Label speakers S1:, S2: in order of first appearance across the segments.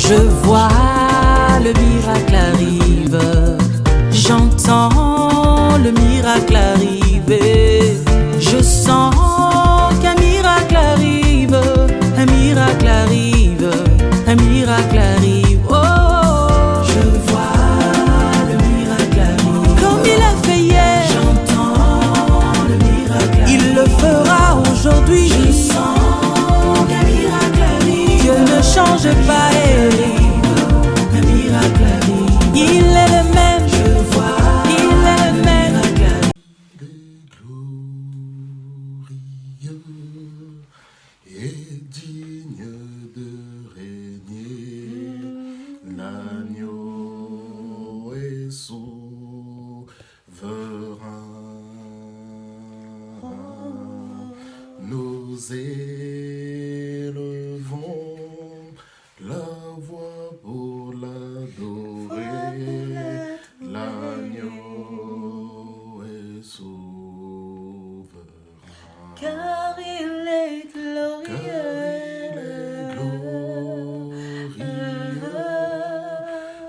S1: Je vois le miracle arrive, j'entends le miracle arriver, je sens qu'un miracle arrive, un miracle arrive, un miracle arrive. Oh, je vois le miracle arrive, comme il a fait hier, j'entends le miracle arrive, il le fera aujourd'hui. Je sens qu'un miracle arrive, Dieu ne change pas. Un miracle arrive, il est le même, je vois, il est le même.
S2: Glorieux et digne de régner, l'agneau est souverain. Nous élevons la voix pour l'adorer, l'agneau est souverain.
S1: Car il est glorieux,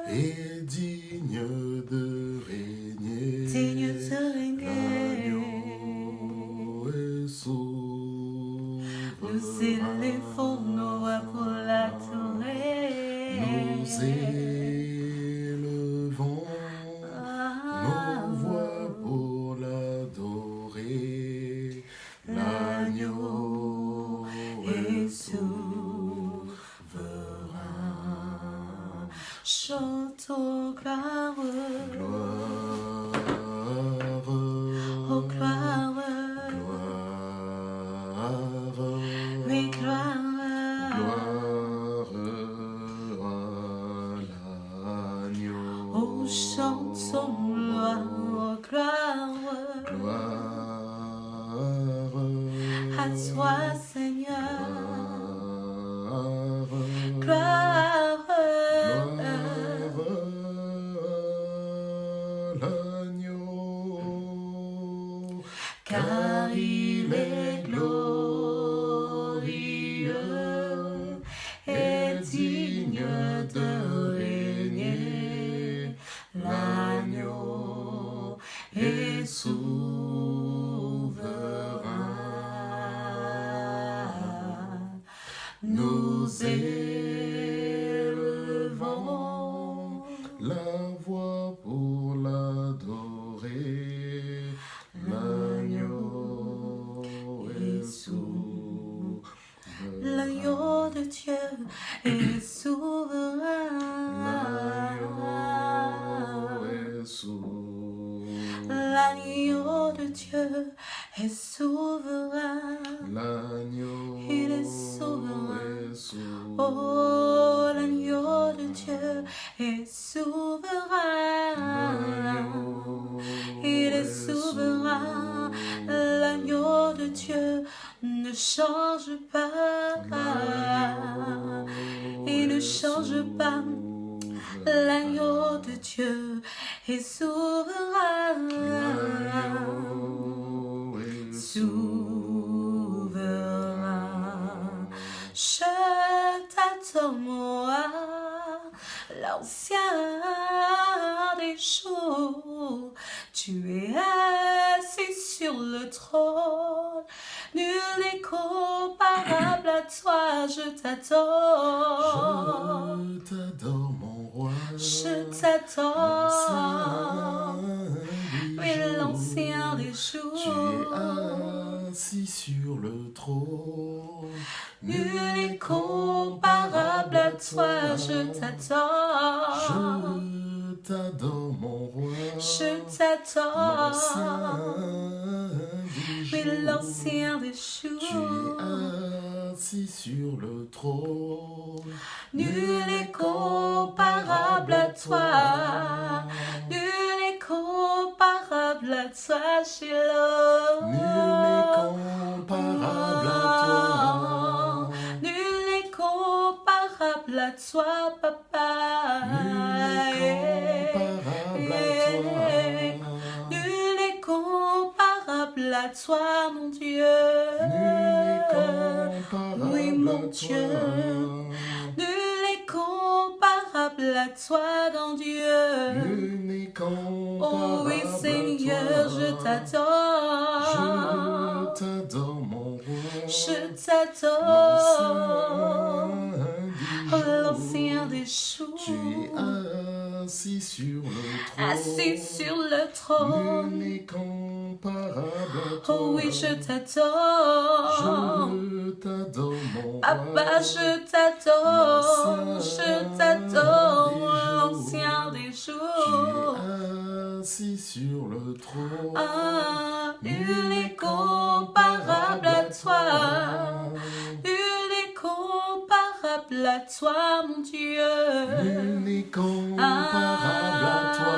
S2: et digne de régner, l'agneau est souverain.
S1: Nous élevons nos voix pour l'adorer.
S2: Nous élevons nos voix pour l'adorer, l'agneau est souverain.
S1: Chantons gloire,
S2: Gloire,
S1: oh gloire,
S2: gloire,
S1: oui gloire.
S2: gloire à l'agneau.
S1: Oh chantons gloire, oh gloire,
S2: Gloire
S1: à toi Seigneur,
S2: gloire,
S1: gloire.
S2: l'agneau,
S1: Car il est glorieux et digne de régner, l'agneau est souverain. Nous élevons
S2: la voix pour l'adorer, l'agneau est souverain.
S1: l'agneau de Dieu est souverain.
S2: L'agneau est souverain.
S1: L'agneau de Dieu est souverain.
S2: L'agneau
S1: Il est souverain.
S2: est souverain.
S1: Oh, l'agneau de Dieu est souverain.
S2: L'agneau
S1: Il est souverain. L'agneau de Dieu ne change pas. Il ne change pas. L'agneau de Dieu est souverain.
S2: L'agneau est
S1: Souverain. Je t'attends, moi, l'ancien des jours. Tu es assis sur le trône, nul n'est comparable à toi. Je t'attends,
S2: Je t'adore, mon roi.
S1: je t'attends. Oui, l'ancien des
S2: Tu
S1: jours.
S2: es assis sur le trône.
S1: Nul n'est comparable à toi, je t'attends.
S2: Je t'adore, mon roi.
S1: Je t'attends.
S2: Oui,
S1: l'ancien des
S2: Tu
S1: jours.
S2: es assis sur le trône.
S1: Nul n'est comparable à toi. Nul n'est comparable à toi, Shiloh.
S2: Nul n'est comparable à toi.
S1: Nul n'est comparable à toi, papa.
S2: Nul n'est comparable à toi.
S1: Nul n'est comparable à toi, mon Dieu.
S2: Nul n'est comparable
S1: Oui,
S2: à
S1: mon
S2: toi.
S1: Dieu. Nul n'est comparable à toi, grand Dieu.
S2: Nul n'est comparable
S1: Oh oui, Seigneur,
S2: à
S1: je
S2: toi.
S1: t'adore.
S2: Je t'adore, mon roi.
S1: Je t'adore.
S2: L'ancien des jours.
S1: L'ancien des jours.
S2: Tu es assis sur le trône.
S1: Assis sur le trône.
S2: Nul n'est comparable à toi.
S1: Oh oui, je t'adore.
S2: Je t'adore, mon roi.
S1: Abba, je t'adore. Je t'adore. L'ancien des jours.
S2: Tu es assis sur le trône.
S1: Ah, nul n'est comparable à toi. Nul n'est comparable à toi, mon Dieu.
S2: Nul n'est comparable à toi.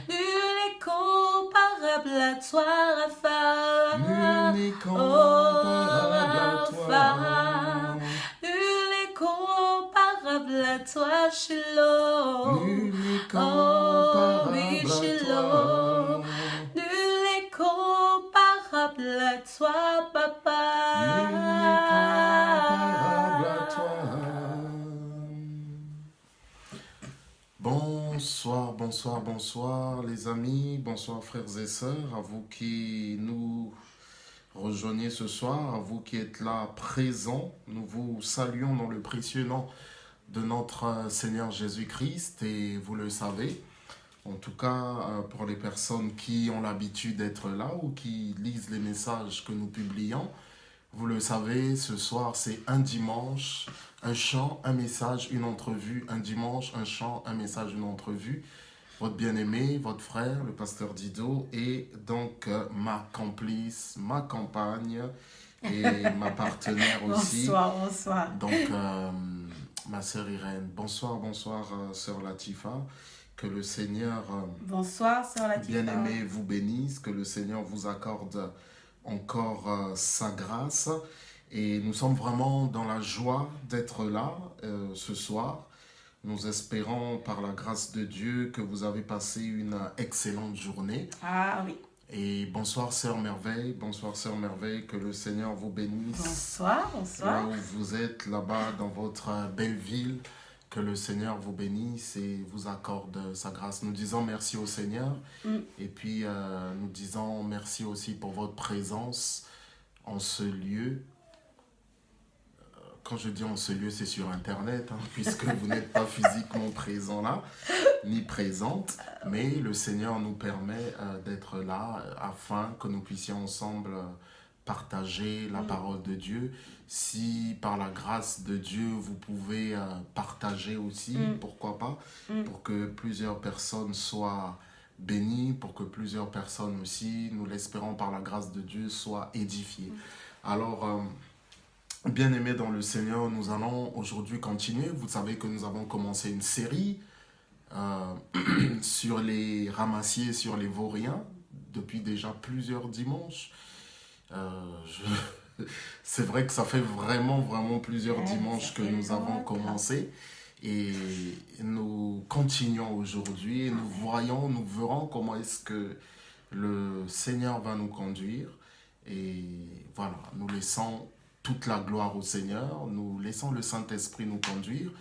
S1: Nul n'est comparable à toi, Rapha.
S2: Nul n'est comparable à toi.
S1: Nul n'est comparable à toi, Shiloh.
S2: Nul n'est
S1: Oh, oui,
S2: comparable à
S1: Shiloh.
S2: toi.
S1: Nul n'est comparable à toi, Papa.
S2: Nul n'est comparable à toi. Bonsoir, bonsoir, bonsoir les amis, bonsoir frères et sœurs, à vous qui nous rejoignez ce soir, à vous qui êtes là présents. Nous vous saluons dans le précieux nom de notre Seigneur Jésus-Christ et vous le savez, en tout cas pour les personnes qui ont l'habitude d'être là ou qui lisent les messages que nous publions, vous le savez, ce soir c'est un dimanche, un chant, un message, une entrevue, un dimanche, un chant, un message, une entrevue. Votre bien-aimé, votre frère, le pasteur Dido, et donc ma complice, ma compagne et ma partenaire aussi.
S1: Bonsoir, bonsoir.
S2: Donc, ma sœur Irène. Bonsoir, bonsoir, sœur Latifa. Que le Seigneur,
S1: Bonsoir, sœur Latifa.
S2: bien-aimé, vous bénisse. Que le Seigneur vous accorde encore sa grâce. Et nous sommes vraiment dans la joie d'être là ce soir. Nous espérons par la grâce de Dieu que vous avez passé une excellente journée.
S1: Ah oui.
S2: Et bonsoir Sœur Merveille, que le Seigneur vous bénisse.
S1: Bonsoir,
S2: Là
S1: bonsoir.
S2: où vous êtes, là-bas dans votre belle ville, que le Seigneur vous bénisse et vous accorde sa grâce. Nous disons merci au Seigneur et puis nous disons merci aussi pour votre présence en ce lieu. Quand je dis en ce lieu, c'est sur Internet, hein, puisque vous n'êtes pas physiquement présent là, ni présente, mais le Seigneur nous permet d'être là afin que nous puissions ensemble partager la parole de Dieu. Si par la grâce de Dieu, vous pouvez partager aussi, pourquoi pas, pour que plusieurs personnes soient bénies, pour que plusieurs personnes aussi, nous l'espérons par la grâce de Dieu, soient édifiées. Alors, bien-aimés dans le Seigneur, nous allons aujourd'hui continuer. Vous savez que nous avons commencé une série sur les ramassiers, sur les vauriens, depuis déjà plusieurs dimanches. C'est vrai que ça fait vraiment plusieurs dimanches que nous avons commencé. Et nous continuons aujourd'hui et nous verrons comment est-ce que le Seigneur va nous conduire. Et voilà, nous laissons toute la gloire au Seigneur, nous laissons le Saint-Esprit nous conduire,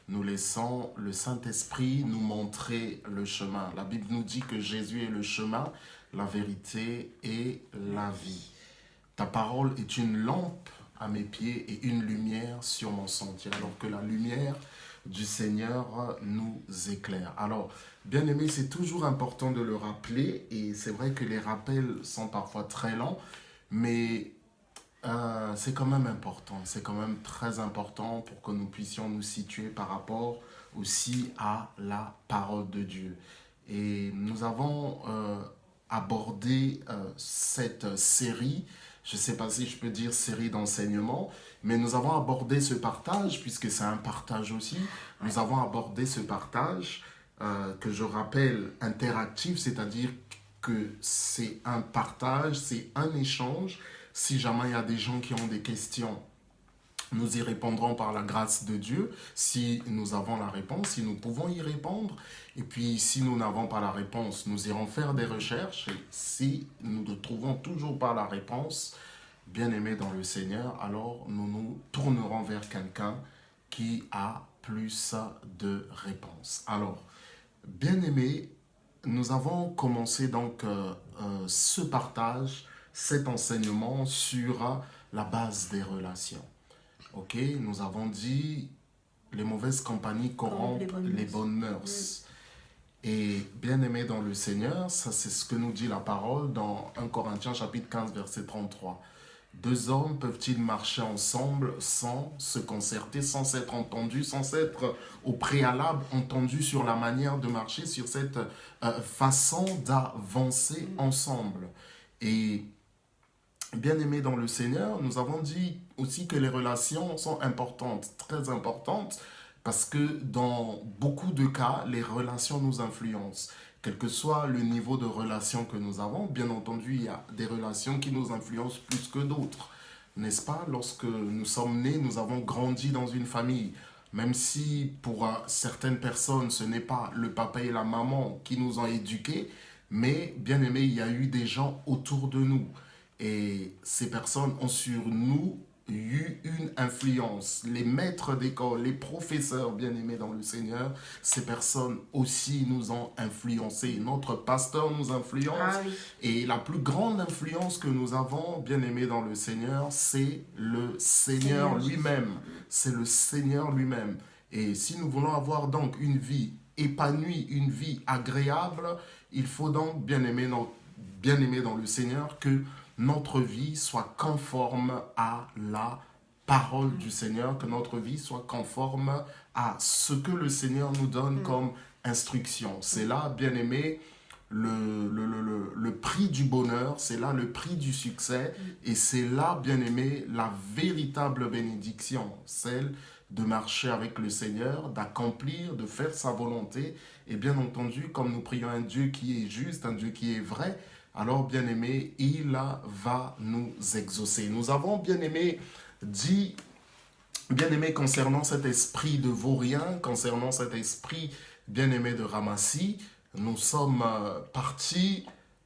S2: nous laissons le Saint-Esprit nous montrer le chemin. La Bible nous dit que Jésus est le chemin, la vérité et la vie. Ta parole est une lampe à mes pieds et une lumière sur mon sentier, alors que la lumière du Seigneur nous éclaire. Alors, bien aimé, c'est toujours important de le rappeler, et c'est vrai que les rappels sont parfois très lents, mais c'est quand même important, c'est quand même très important pour que nous puissions nous situer par rapport aussi à la parole de Dieu. Et nous avons abordé cette série, je ne sais pas si je peux dire série d'enseignement, mais nous avons abordé ce partage, puisque c'est un partage aussi, nous avons abordé ce partage que je rappelle interactif, c'est-à-dire que c'est un partage, c'est un échange. Si jamais il y a des gens qui ont des questions, nous y répondrons par la grâce de Dieu. Si nous avons la réponse, si nous pouvons y répondre. Et puis, si nous n'avons pas la réponse, nous irons faire des recherches. Et si nous ne trouvons toujours pas la réponse, bien-aimés dans le Seigneur, alors nous nous tournerons vers quelqu'un qui a plus de réponses. Alors, bien-aimés, nous avons commencé donc ce partage, cet enseignement sur la base des relations. Ok, nous avons dit les mauvaises compagnies corrompent les bonnes mœurs. Et bien-aimés dans le Seigneur, ça c'est ce que nous dit la parole dans 1 Corinthiens chapitre 15 verset 33. Deux hommes peuvent-ils marcher ensemble sans se concerter, sans s'être entendus, sans s'être au préalable entendus sur la manière de marcher, sur cette façon d'avancer ensemble? Et bien-aimés dans le Seigneur, nous avons dit aussi que les relations sont importantes, très importantes, parce que dans beaucoup de cas, les relations nous influencent. Quel que soit le niveau de relation que nous avons, bien entendu, il y a des relations qui nous influencent plus que d'autres. N'est-ce pas? Lorsque nous sommes nés, nous avons grandi dans une famille. Même si pour certaines personnes, ce n'est pas le papa et la maman qui nous ont éduqués, mais bien aimé, il y a eu des gens autour de nous. Et ces personnes ont sur nous eu une influence. Les maîtres d'école, les professeurs bien-aimés dans le Seigneur, ces personnes aussi nous ont influencés. Notre pasteur nous influence. Ah oui. Et la plus grande influence que nous avons, bien-aimés dans le Seigneur, c'est le Seigneur lui-même. C'est le Seigneur lui-même. Et si nous voulons avoir donc une vie épanouie, une vie agréable, il faut donc, bien-aimés dans le Seigneur, que notre vie soit conforme à la parole du Seigneur, que notre vie soit conforme à ce que le Seigneur nous donne comme instruction. C'est là, bien-aimé, le prix du bonheur, c'est là le prix du succès, et c'est là, bien-aimé, la véritable bénédiction, celle de marcher avec le Seigneur, d'accomplir, de faire sa volonté, et bien entendu, comme nous prions un Dieu qui est juste, un Dieu qui est vrai, alors, bien-aimé, il va nous exaucer. Nous avons, bien-aimé, dit, bien-aimé, concernant cet esprit de vaurien, concernant cet esprit, bien-aimé, de ramassis, nous sommes partis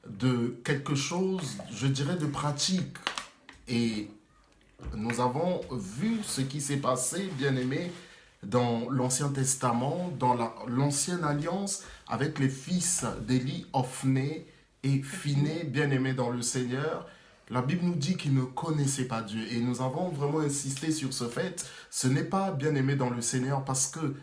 S2: de quelque chose, je dirais, de pratique. Et nous avons vu ce qui s'est passé, bien-aimé, dans l'Ancien Testament, dans l'Ancienne Alliance, avec les fils d'Élie, Ophné et Phiné, bien-aimés dans le Seigneur. La Bible nous dit qu'ils ne connaissaient pas Dieu. Et nous avons vraiment insisté sur ce fait. Ce n'est pas bien-aimé dans le Seigneur parce que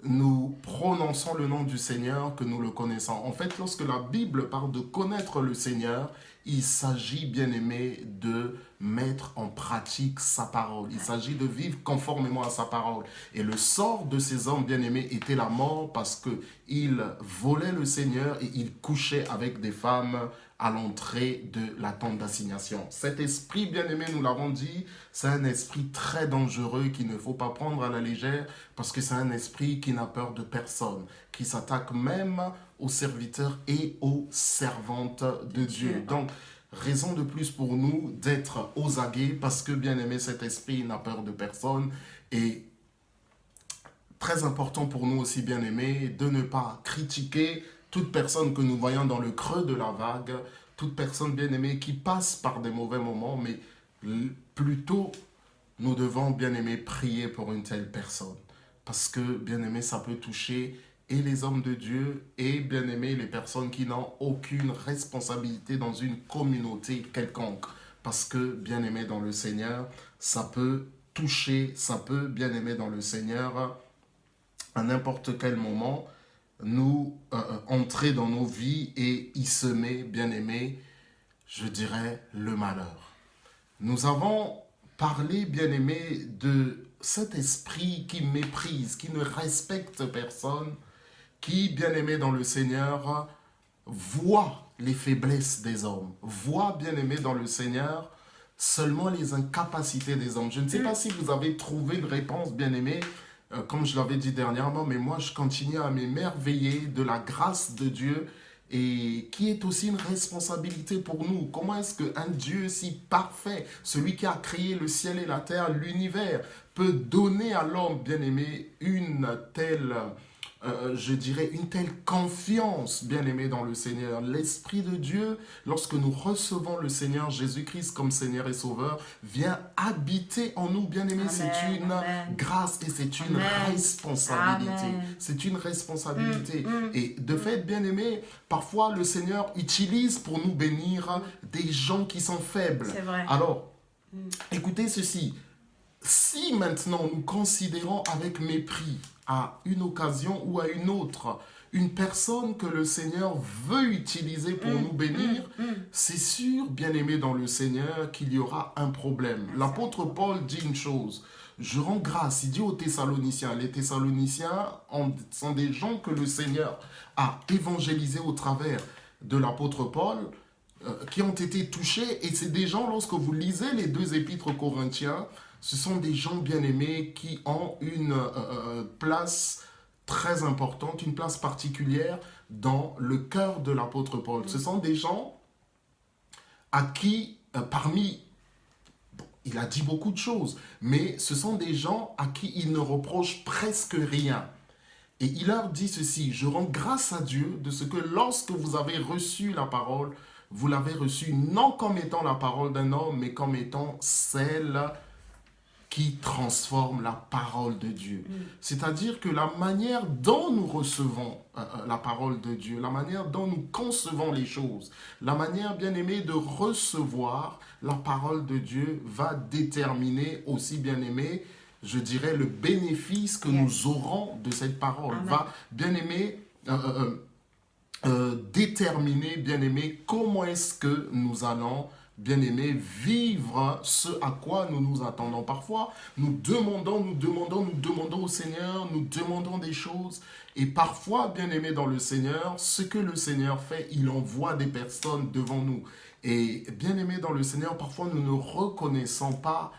S2: nous prononçons le nom du Seigneur que nous le connaissons. En fait, lorsque la Bible parle de connaître le Seigneur, il s'agit, bien-aimé, de mettre en pratique sa parole. Il s'agit de vivre conformément à sa parole. Et le sort de ces hommes bien-aimés était la mort parce qu'ils volaient le Seigneur et ils couchaient avec des femmes à l'entrée de la tente d'assignation. Cet esprit, bien-aimé, nous l'avons dit, c'est un esprit très dangereux qu'il ne faut pas prendre à la légère parce que c'est un esprit qui n'a peur de personne, qui s'attaque même aux serviteurs et aux servantes de Dieu. Donc, raison de plus pour nous d'être aux aguets parce que, bien-aimé, cet esprit n'a peur de personne. Et très important pour nous aussi, bien-aimé, de ne pas critiquer toute personne que nous voyons dans le creux de la vague, toute personne, bien-aimée, qui passe par des mauvais moments, mais plutôt, nous devons, bien-aimé, prier pour une telle personne. Parce que, bien-aimé, ça peut toucher et les hommes de Dieu et, bien-aimé, les personnes qui n'ont aucune responsabilité dans une communauté quelconque. Parce que, bien-aimé dans le Seigneur, ça peut toucher, ça peut, bien-aimé dans le Seigneur, à n'importe quel moment, nous entrer dans nos vies et y semer, bien-aimé, je dirais, le malheur. Nous avons parlé, bien-aimé, de cet esprit qui méprise, qui ne respecte personne, qui, bien-aimé dans le Seigneur, voit les faiblesses des hommes, voit, bien-aimé dans le Seigneur, seulement les incapacités des hommes. Je ne sais pas si vous avez trouvé une réponse, bien-aimé, comme je l'avais dit dernièrement, mais moi, je continue à m'émerveiller de la grâce de Dieu et qui est aussi une responsabilité pour nous. Comment est-ce qu'un Dieu si parfait, celui qui a créé le ciel et la terre, l'univers, peut donner à l'homme bien-aimé une telle je dirais, une telle confiance, bien-aimé dans le Seigneur. L'Esprit de Dieu, lorsque nous recevons le Seigneur Jésus-Christ comme Seigneur et Sauveur, vient habiter en nous, bien-aimé. C'est une grâce et c'est une responsabilité. C'est une responsabilité. Et de fait, bien-aimé, parfois le Seigneur utilise pour nous bénir des gens qui sont faibles.
S3: C'est vrai.
S2: Alors, écoutez ceci. Si maintenant nous considérons avec mépris à une occasion ou à une autre, une personne que le Seigneur veut utiliser pour nous bénir, c'est sûr, bien-aimé dans le Seigneur, qu'il y aura un problème. L'apôtre Paul dit une chose, je rends grâce, il dit aux Thessaloniciens, les Thessaloniciens sont des gens que le Seigneur a évangélisés au travers de l'apôtre Paul, qui ont été touchés, et c'est des gens, lorsque vous lisez les 2 épîtres aux Corinthiens, ce sont des gens bien-aimés qui ont une place très importante, une place particulière dans le cœur de l'apôtre Paul. Ce sont des gens à qui, il a dit beaucoup de choses, mais ce sont des gens à qui il ne reproche presque rien. Et il leur dit ceci, je rends grâce à Dieu de ce que lorsque vous avez reçu la parole, vous l'avez reçue non comme étant la parole d'un homme, mais comme étant celle qui transforme la parole de Dieu. C'est-à-dire que la manière dont nous recevons la parole de Dieu, la manière dont nous concevons les choses, la manière bien-aimée de recevoir la parole de Dieu va déterminer aussi, bien-aimé, je dirais, le bénéfice que nous aurons de cette parole.
S3: Amen.
S2: Va, bien-aimé, déterminer, bien-aimé, comment est-ce que nous allons, bien-aimé, vivre ce à quoi nous nous attendons. Parfois, nous demandons au Seigneur, nous demandons des choses. Et parfois, bien-aimé dans le Seigneur, ce que le Seigneur fait, il envoie des personnes devant nous. Et bien-aimé dans le Seigneur, parfois, nous ne reconnaissons pas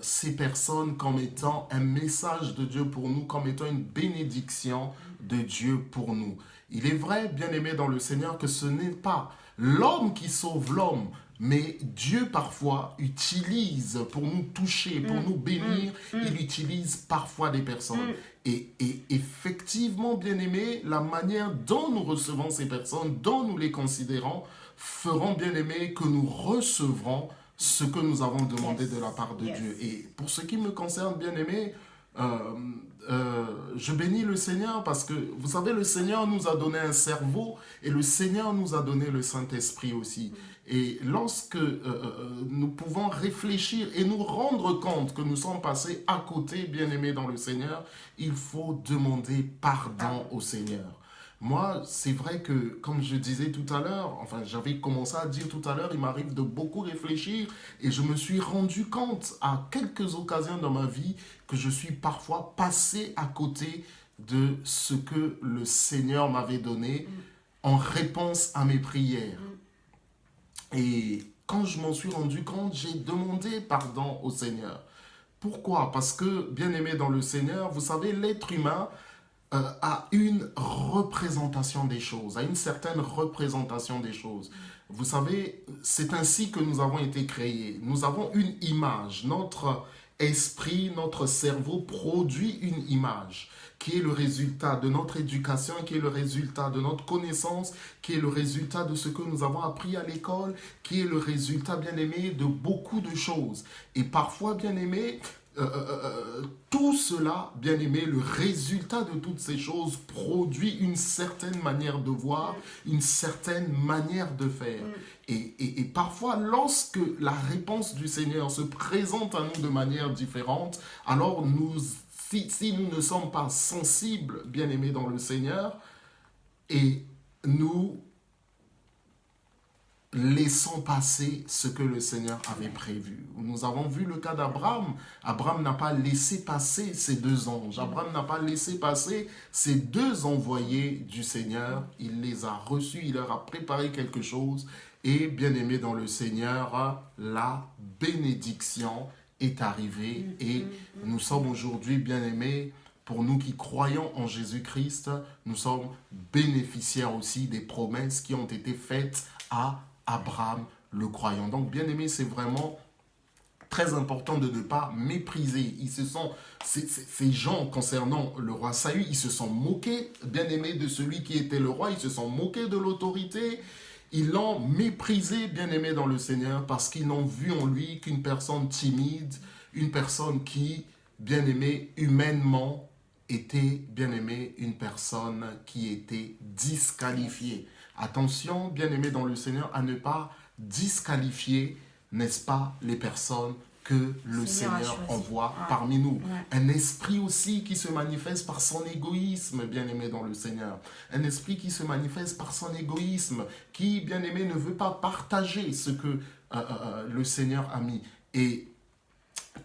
S2: ces personnes comme étant un message de Dieu pour nous, comme étant une bénédiction de Dieu pour nous. Il est vrai, bien-aimé dans le Seigneur, que ce n'est pas l'homme qui sauve l'homme, mais Dieu parfois utilise pour nous toucher, pour nous bénir, il utilise parfois des personnes. Et effectivement, bien-aimé, la manière dont nous recevons ces personnes, dont nous les considérons, feront, bien-aimé, que nous recevrons ce que nous avons demandé de la part de Dieu. Et pour ce qui me concerne, bien-aimé, je bénis le Seigneur parce que, vous savez, le Seigneur nous a donné un cerveau et le Seigneur nous a donné le Saint-Esprit aussi. Et lorsque nous pouvons réfléchir et nous rendre compte que nous sommes passés à côté, bien-aimés dans le Seigneur, il faut demander pardon au Seigneur. Moi, c'est vrai que, comme je disais tout à l'heure, enfin, j'avais commencé à dire tout à l'heure, il m'arrive de beaucoup réfléchir et je me suis rendu compte à quelques occasions dans ma vie que je suis parfois passé à côté de ce que le Seigneur m'avait donné en réponse à mes prières. Et quand je m'en suis rendu compte, j'ai demandé pardon au Seigneur. Pourquoi? Parce que, bien-aimé dans le Seigneur, vous savez, l'être humain a une représentation des choses, a une certaine représentation des choses. Vous savez, c'est ainsi que nous avons été créés. Nous avons une image. Notre esprit, notre cerveau produit une image qui est le résultat de notre éducation, qui est le résultat de notre connaissance, qui est le résultat de ce que nous avons appris à l'école, qui est le résultat, bien-aimé, de beaucoup de choses. Et parfois, bien-aimé, tout cela, bien-aimé, le résultat de toutes ces choses produit une certaine manière de voir, une certaine manière de faire. Et parfois, lorsque la réponse du Seigneur se présente à nous de manière différente, alors si nous ne sommes pas sensibles, bien-aimés dans le Seigneur, et nous laissons passer ce que le Seigneur avait prévu. Nous avons vu le cas d'Abraham. Abraham n'a pas laissé passer ces 2 anges. Abraham n'a pas laissé passer ces 2 envoyés du Seigneur. Il les a reçus, il leur a préparé quelque chose. Et bien aimé dans le Seigneur, la bénédiction est arrivée. Et nous sommes aujourd'hui, bien aimés, pour nous qui croyons en Jésus-Christ, nous sommes bénéficiaires aussi des promesses qui ont été faites à Abraham le croyant. Donc, bien aimé, c'est vraiment très important de ne pas mépriser. Ces gens concernant le roi Saül, ils se sont moqués, bien aimés, de celui qui était le roi, ils se sont moqués de l'autorité, ils l'ont méprisé, bien aimé dans le Seigneur, parce qu'ils n'ont vu en lui qu'une personne timide, une personne qui, bien aimée, humainement, était, bien aimé, une personne qui était disqualifiée. Attention, bien aimé dans le Seigneur, à ne pas disqualifier, n'est-ce pas, les personnes que le Seigneur envoie parmi nous. Un esprit aussi qui se manifeste par son égoïsme, bien aimé dans le Seigneur. Un esprit qui se manifeste par son égoïsme, qui, bien aimé, ne veut pas partager ce que le Seigneur a mis. Et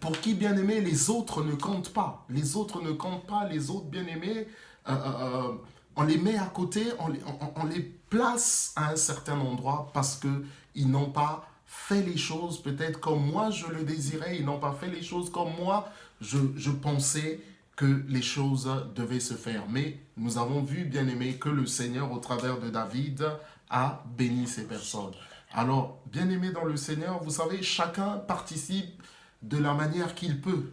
S2: pour qui, bien aimé, les autres ne comptent pas. Les autres ne comptent pas, les autres, bien aimés, on les met à côté, on les place à un certain endroit parce qu'ils n'ont pas fait les choses peut-être comme moi je le désirais, ils n'ont pas fait les choses comme moi je pensais que les choses devaient se faire. Mais nous avons vu, bien aimé, que le Seigneur, au travers de David, a béni ces personnes. Alors, bien aimé dans le Seigneur, vous savez, chacun participe de la manière qu'il peut.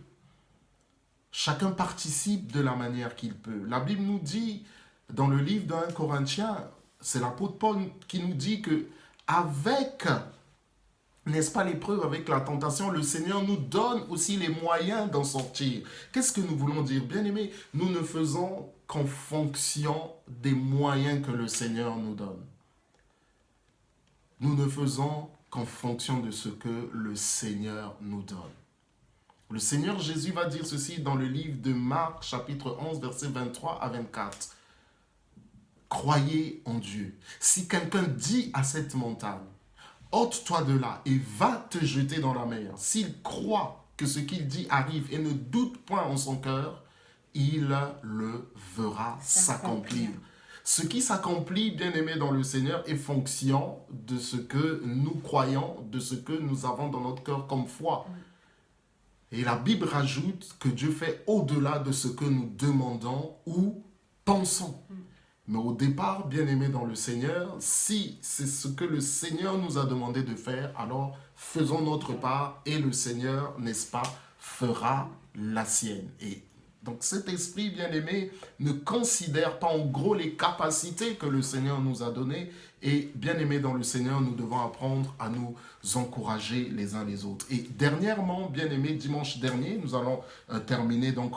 S2: Chacun participe de la manière qu'il peut. La Bible nous dit, dans le livre d'1 Corinthiens, c'est l'apôtre Paul qui nous dit que avec, n'est-ce pas, l'épreuve, avec la tentation, le Seigneur nous donne aussi les moyens d'en sortir. Qu'est-ce que nous voulons dire? Bien aimé, nous ne faisons qu'en fonction des moyens que le Seigneur nous donne. Nous ne faisons qu'en fonction de ce que le Seigneur nous donne. Le Seigneur Jésus va dire ceci dans le livre de Marc, chapitre 11, versets 23 à 24. Croyez en Dieu. Si quelqu'un dit à cette montagne, ôte-toi de là et va te jeter dans la mer, s'il croit que ce qu'il dit arrive et ne doute point en son cœur, il le verra s'accomplir. Ce qui s'accomplit, bien aimé dans le Seigneur, est fonction de ce que nous croyons, de ce que nous avons dans notre cœur comme foi. Et la Bible rajoute que Dieu fait au-delà de ce que nous demandons ou pensons. Mais au départ, bien aimé dans le Seigneur, si c'est ce que le Seigneur nous a demandé de faire, alors faisons notre part et le Seigneur, n'est-ce pas, fera la sienne. Et donc cet esprit, bien aimé, ne considère pas en gros les capacités que le Seigneur nous a données. Et bien aimé dans le Seigneur, nous devons apprendre à nous encourager les uns les autres. Et dernièrement, bien aimé, dimanche dernier, nous allons terminer donc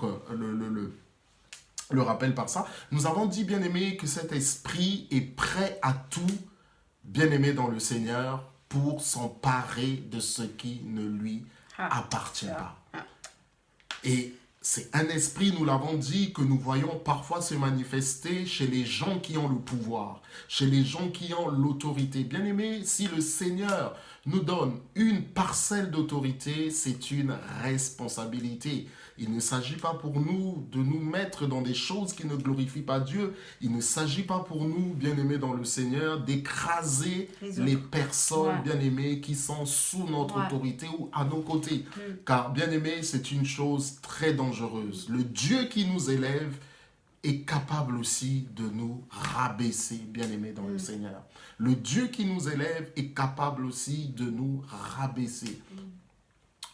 S2: le rappel par ça. Nous avons dit, bien aimé, que cet esprit est prêt à tout, bien aimé dans le Seigneur, pour s'emparer de ce qui ne lui appartient pas. Et c'est un esprit, nous l'avons dit, que nous voyons parfois se manifester chez les gens qui ont le pouvoir, chez les gens qui ont l'autorité. Bien aimé, si le Seigneur nous donne une parcelle d'autorité, c'est une responsabilité. Il ne s'agit pas pour nous de nous mettre dans des choses qui ne glorifient pas Dieu. Il ne s'agit pas pour nous, bien-aimés dans le Seigneur, d'écraser les personnes, bien-aimées, qui sont sous notre autorité ou à nos côtés. Car, bien-aimés, c'est une chose très dangereuse. Le Dieu qui nous élève est capable aussi de nous rabaisser, bien-aimés dans le Seigneur. Le Dieu qui nous élève est capable aussi de nous rabaisser.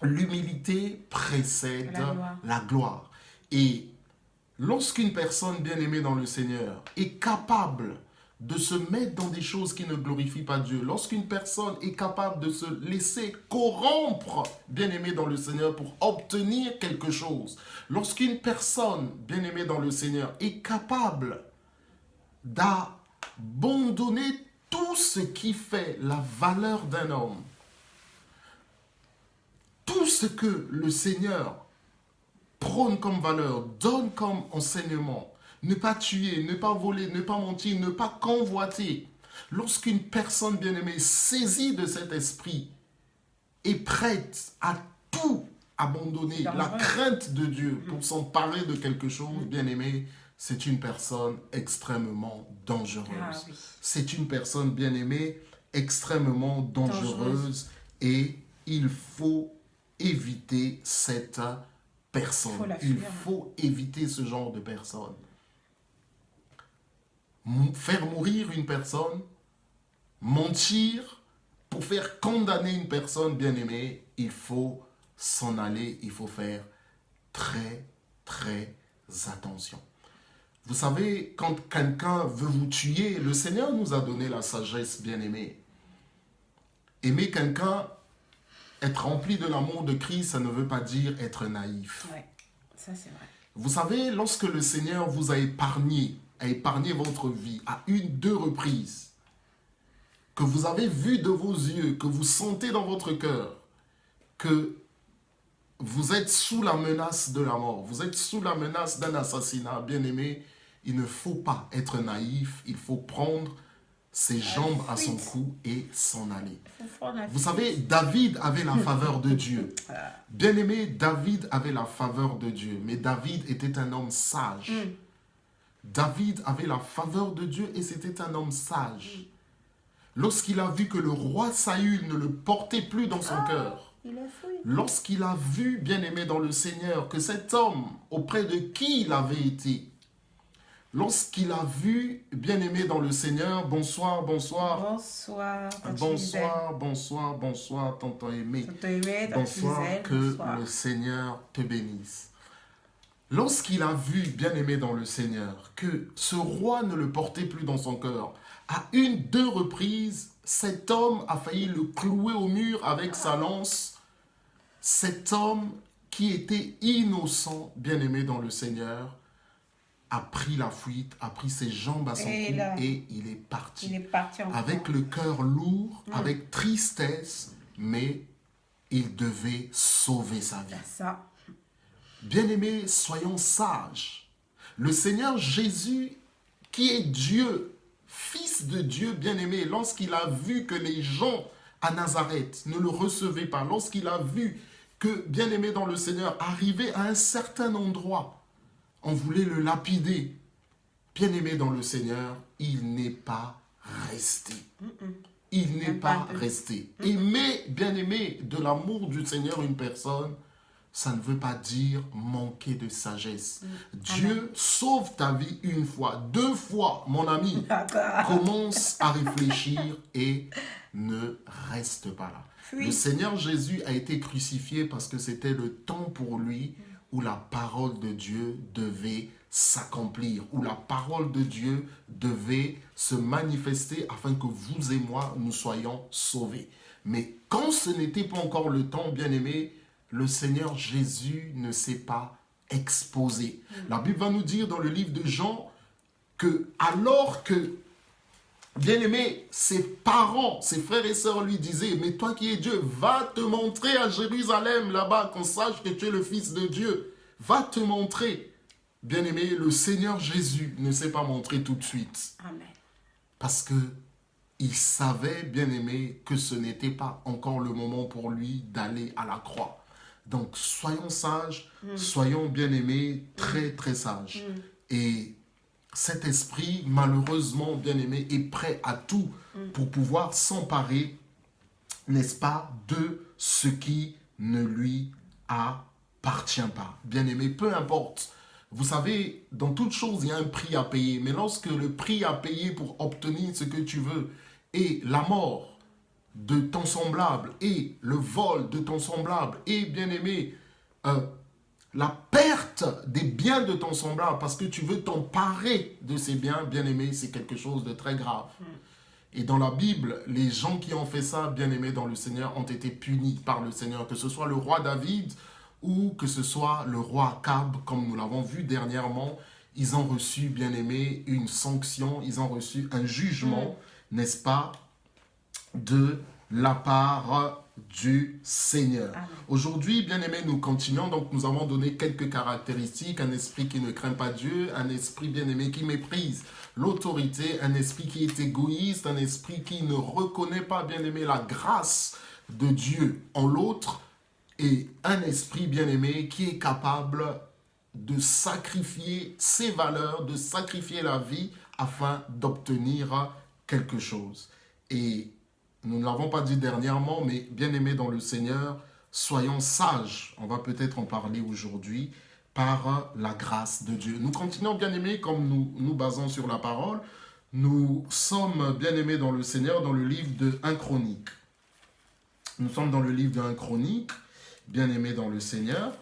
S2: L'humilité précède la gloire. Et lorsqu'une personne bien-aimée dans le Seigneur est capable de se mettre dans des choses qui ne glorifient pas Dieu, lorsqu'une personne est capable de se laisser corrompre, bien-aimée dans le Seigneur, pour obtenir quelque chose, lorsqu'une personne, bien-aimée dans le Seigneur, est capable d'abandonner tout ce qui fait la valeur d'un homme, tout ce que le Seigneur prône comme valeur, donne comme enseignement, ne pas tuer, ne pas voler, ne pas mentir, ne pas convoiter. Lorsqu'une personne bien-aimée saisie de cet esprit est prête à tout abandonner, la crainte de Dieu pour s'emparer de quelque chose, bien-aimé, c'est une personne extrêmement dangereuse. C'est une personne bien-aimée extrêmement dangereuse et il faut éviter cette personne. Il faut éviter ce genre de personne. Faire mourir une personne, mentir pour faire condamner une personne bien-aimée, il faut s'en aller, il faut faire très, très attention. Vous savez, quand quelqu'un veut vous tuer, le Seigneur nous a donné la sagesse, bien-aimée. Aimer quelqu'un, être rempli de l'amour de Christ, ça ne veut pas dire être naïf.
S3: Ouais, ça c'est vrai.
S2: Vous savez, lorsque le Seigneur vous a épargné votre vie à 1-2 reprises, que vous avez vu de vos yeux, que vous sentez dans votre cœur, que vous êtes sous la menace de la mort, vous êtes sous la menace d'un assassinat, bien-aimé, il ne faut pas être naïf, il faut prendre ses jambes à son cou et s'en aller. Vous savez, David avait la faveur de Dieu. Bien-aimé, David avait la faveur de Dieu, mais David était un homme sage. David avait la faveur de Dieu et c'était un homme sage. Lorsqu'il a vu que le roi Saül ne le portait plus dans son cœur, lorsqu'il a vu, bien-aimé dans le Seigneur, que cet homme auprès de qui il avait été, lorsqu'il a vu, bien-aimé dans le Seigneur, bonsoir, bonsoir.
S3: Bonsoir.
S2: Bonsoir, bonsoir, bonsoir, tonton aimé. Bonsoir, que le Seigneur te bénisse. Lorsqu'il a vu, bien-aimé dans le Seigneur, que ce roi ne le portait plus dans son cœur, à 1-2 reprises, cet homme a failli le clouer au mur avec sa lance. Cet homme qui était innocent, bien-aimé dans le Seigneur, a pris la fuite, a pris ses jambes à son cou et il est parti.
S3: Il est parti
S2: avec le cœur lourd, avec tristesse, mais il devait sauver sa vie.
S3: Ça.
S2: Bien-aimés, soyons sages. Le Seigneur Jésus, qui est Dieu, Fils de Dieu bien-aimé, lorsqu'il a vu que les gens à Nazareth ne le recevaient pas, lorsqu'il a vu que, bien-aimé dans le Seigneur, arrivé à un certain endroit, on voulait le lapider. Bien-aimé dans le Seigneur, il n'est pas resté. Il n'est pas resté. Aimer, bien-aimé, de l'amour du Seigneur une personne, ça ne veut pas dire manquer de sagesse. Dieu sauve ta vie 1 fois, 2 fois, mon ami. Commence à réfléchir et ne reste pas là. Le Seigneur Jésus a été crucifié parce que c'était le temps pour lui où la parole de Dieu devait s'accomplir, où la parole de Dieu devait se manifester afin que vous et moi, nous soyons sauvés. Mais quand ce n'était pas encore le temps, bien-aimé, le Seigneur Jésus ne s'est pas exposé. La Bible va nous dire dans le livre de Jean que alors que, bien-aimé, ses parents, ses frères et sœurs lui disaient, mais toi qui es Dieu, va te montrer à Jérusalem là-bas, qu'on sache que tu es le Fils de Dieu. Va te montrer. Bien-aimé, le Seigneur Jésus ne s'est pas montré tout de suite.
S3: Amen.
S2: Parce que il savait, bien-aimé, que ce n'était pas encore le moment pour lui d'aller à la croix. Donc, soyons sages, soyons bien-aimés, très, très sages. Et cet esprit, malheureusement, bien-aimé, est prêt à tout pour pouvoir s'emparer, n'est-ce pas, de ce qui ne lui appartient pas. Bien-aimé, peu importe. Vous savez, dans toute chose, il y a un prix à payer. Mais lorsque le prix à payer pour obtenir ce que tu veux est la mort de ton semblable et le vol de ton semblable et, bien-aimé, la perte des biens de ton semblable parce que tu veux t'emparer de ces biens, bien-aimé, c'est quelque chose de très grave. Et dans la Bible, les gens qui ont fait ça, bien-aimé dans le Seigneur, ont été punis par le Seigneur, que ce soit le roi David ou que ce soit le roi Akab, comme nous l'avons vu dernièrement. Ils ont reçu, bien-aimé, une sanction, ils ont reçu un jugement, n'est-ce pas, de la part du Seigneur. Aujourd'hui, bien-aimés, nous continuons. Donc, nous avons donné quelques caractéristiques. Un esprit qui ne craint pas Dieu, un esprit, bien-aimé, qui méprise l'autorité, un esprit qui est égoïste, un esprit qui ne reconnaît pas, bien-aimé, la grâce de Dieu en l'autre, et un esprit, bien-aimé, qui est capable de sacrifier ses valeurs, de sacrifier la vie afin d'obtenir quelque chose. Et nous ne l'avons pas dit dernièrement, mais bien-aimés dans le Seigneur, soyons sages. On va peut-être en parler aujourd'hui par la grâce de Dieu. Nous continuons, bien-aimés, comme nous nous basons sur la parole. Nous sommes, bien-aimés dans le Seigneur, dans le livre de 1 Chronique. Nous sommes dans le livre de 1 Chronique. bien-aimés dans le Seigneur.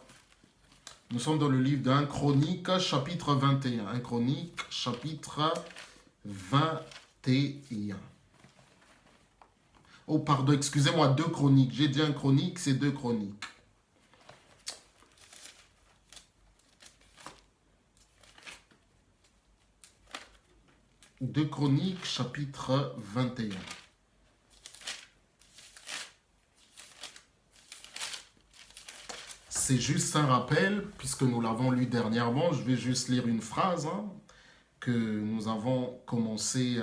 S2: Nous sommes dans le livre d'1 Chronique, chapitre 21. 1 Chronique, chapitre 21. Oh, pardon, excusez-moi, 2 Chroniques. J'ai dit 1 Chronique, c'est 2 Chroniques. Deux Chroniques, chapitre 21. C'est juste un rappel, puisque nous l'avons lu dernièrement. Je vais juste lire une phrase que nous avons commencé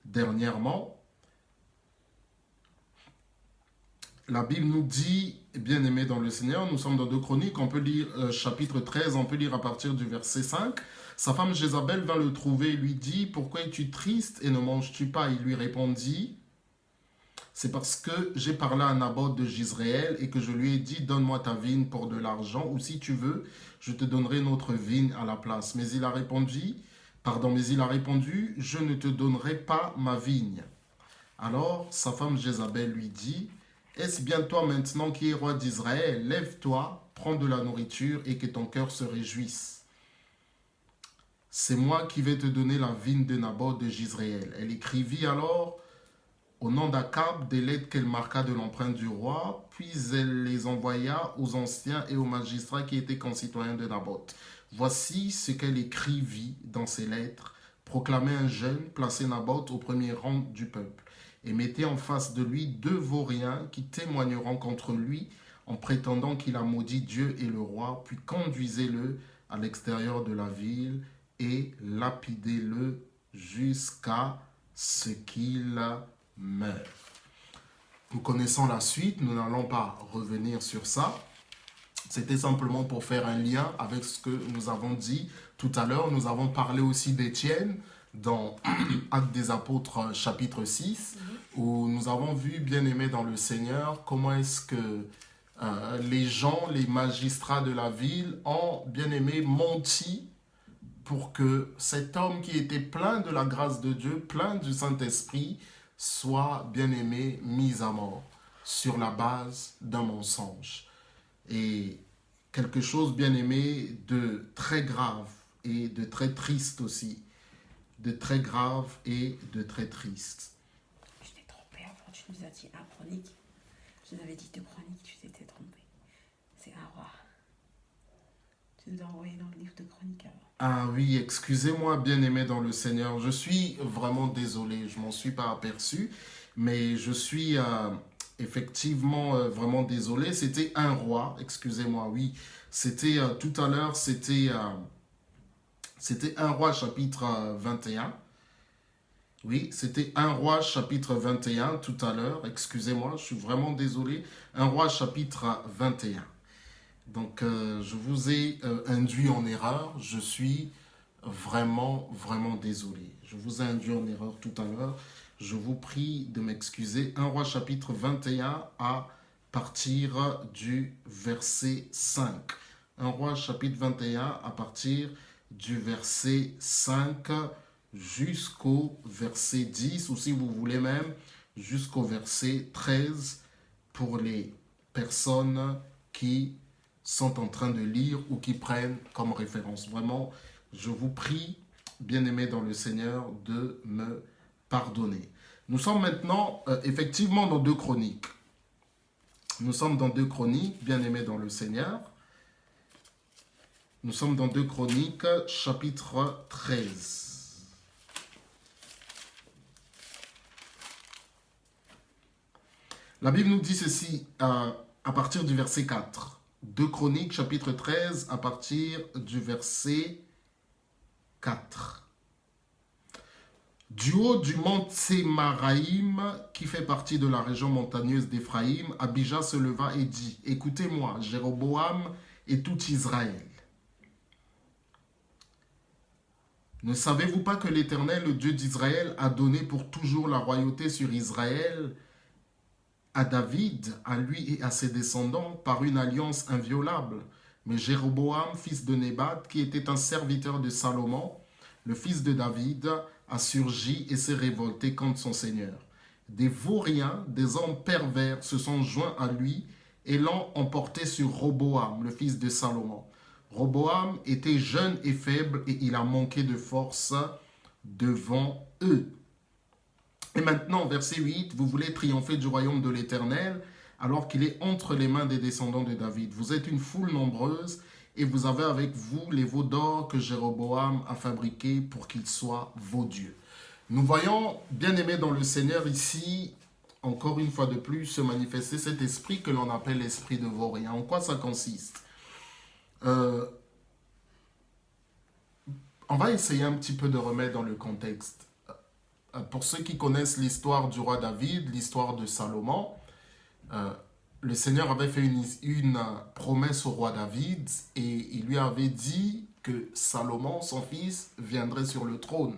S2: dernièrement. La Bible nous dit, bien-aimés dans le Seigneur, nous sommes dans 2 Chroniques, on peut lire chapitre 13, on peut lire à partir du verset 5. Sa femme Jézabel vint le trouver et lui dit, « Pourquoi es-tu triste et ne manges-tu pas ?» Il lui répondit, « C'est parce que j'ai parlé à Naboth de Jizréel et que je lui ai dit, donne-moi ta vigne pour de l'argent, ou si tu veux, je te donnerai notre vigne à la place. » Mais il a répondu, je ne te donnerai pas ma vigne. Alors sa femme Jézabel lui dit, « Est-ce bien toi maintenant qui es roi d'Israël? Lève-toi, prends de la nourriture et que ton cœur se réjouisse. C'est moi qui vais te donner la vigne de Naboth de Jizréel. » Elle écrivit alors au nom d'Akab des lettres qu'elle marqua de l'empreinte du roi, puis elle les envoya aux anciens et aux magistrats qui étaient concitoyens de Naboth. Voici ce qu'elle écrivit dans ces lettres. Proclamez un jeune, placez Naboth au premier rang du peuple, et mettez en face de lui 2 vauriens qui témoigneront contre lui en prétendant qu'il a maudit Dieu et le roi, puis conduisez-le à l'extérieur de la ville et lapidez-le jusqu'à ce qu'il meure. Nous connaissons la suite, nous n'allons pas revenir sur ça. C'était simplement pour faire un lien avec ce que nous avons dit tout à l'heure. Nous avons parlé aussi d'Étienne dans Actes des Apôtres chapitre 6, où nous avons vu, bien-aimés dans le Seigneur, comment est-ce que les gens, les magistrats de la ville ont, bien-aimé, menti pour que cet homme qui était plein de la grâce de Dieu, plein du Saint-Esprit, soit, bien-aimé, mis à mort sur la base d'un mensonge. Et quelque chose, bien-aimé, de très grave et de très triste aussi. De très grave et de très triste.
S3: Tu t'es trompé avant, tu nous as dit 1 Chronique. Je nous avais dit 2 Chroniques, tu t'étais trompé. C'est un roi. Tu nous as envoyé dans le livre de Chroniques avant.
S2: Ah oui, excusez-moi, bien-aimé dans le Seigneur. Je suis vraiment désolé, je ne m'en suis pas aperçu. Mais je suis effectivement vraiment désolé. C'était un roi, excusez-moi, oui. C'était tout à l'heure, c'était 1 Roi chapitre 21. Oui, c'était 1 Roi chapitre 21 tout à l'heure. Excusez-moi, je suis vraiment désolé. 1 Roi chapitre 21. Donc, je vous ai induit en erreur. Je suis vraiment, vraiment désolé. Je vous ai induit en erreur tout à l'heure. Je vous prie de m'excuser. 1 Roi chapitre 21 à partir du verset 5. 1 Roi chapitre 21 à partir du verset 5 jusqu'au verset 10, ou si vous voulez même, jusqu'au verset 13 pour les personnes qui sont en train de lire ou qui prennent comme référence. Vraiment, je vous prie, bien-aimés dans le Seigneur, de me pardonner. Nous sommes maintenant effectivement dans 2 Chroniques. Nous sommes dans 2 Chroniques, bien-aimés dans le Seigneur. Nous sommes dans 2 Chroniques, chapitre 13. La Bible nous dit ceci à partir du verset 4. 2 Chroniques, chapitre 13, à partir du verset 4. Du haut du mont Tsémaraïm, qui fait partie de la région montagneuse d'Éphraïm, Abija se leva et dit, « Écoutez-moi, Jéroboam et tout Israël. Ne savez-vous pas que l'Éternel, le Dieu d'Israël, a donné pour toujours la royauté sur Israël à David, à lui et à ses descendants, par une alliance inviolable? Mais Jéroboam, fils de Nébat, qui était un serviteur de Salomon, le fils de David, a surgi et s'est révolté contre son Seigneur. des vauriens, des hommes pervers se sont joints à lui et l'ont emporté sur Roboam, le fils de Salomon. Roboam était jeune et faible et il a manqué de force devant eux. Et maintenant, verset 8, vous voulez triompher du royaume de l'Éternel alors qu'il est entre les mains des descendants de David. Vous êtes une foule nombreuse et vous avez avec vous les veaux d'or que Jéroboam a fabriqués pour qu'ils soient vos dieux. Nous voyons, bien-aimés dans le Seigneur, ici, encore une fois de plus, se manifester cet esprit que l'on appelle l'esprit de vaurien. En quoi ça consiste? On va essayer un petit peu de remettre dans le contexte. Pour ceux qui connaissent l'histoire du roi David, l'histoire de Salomon, le Seigneur avait fait une promesse au roi David et il lui avait dit que Salomon, son fils, viendrait sur le trône.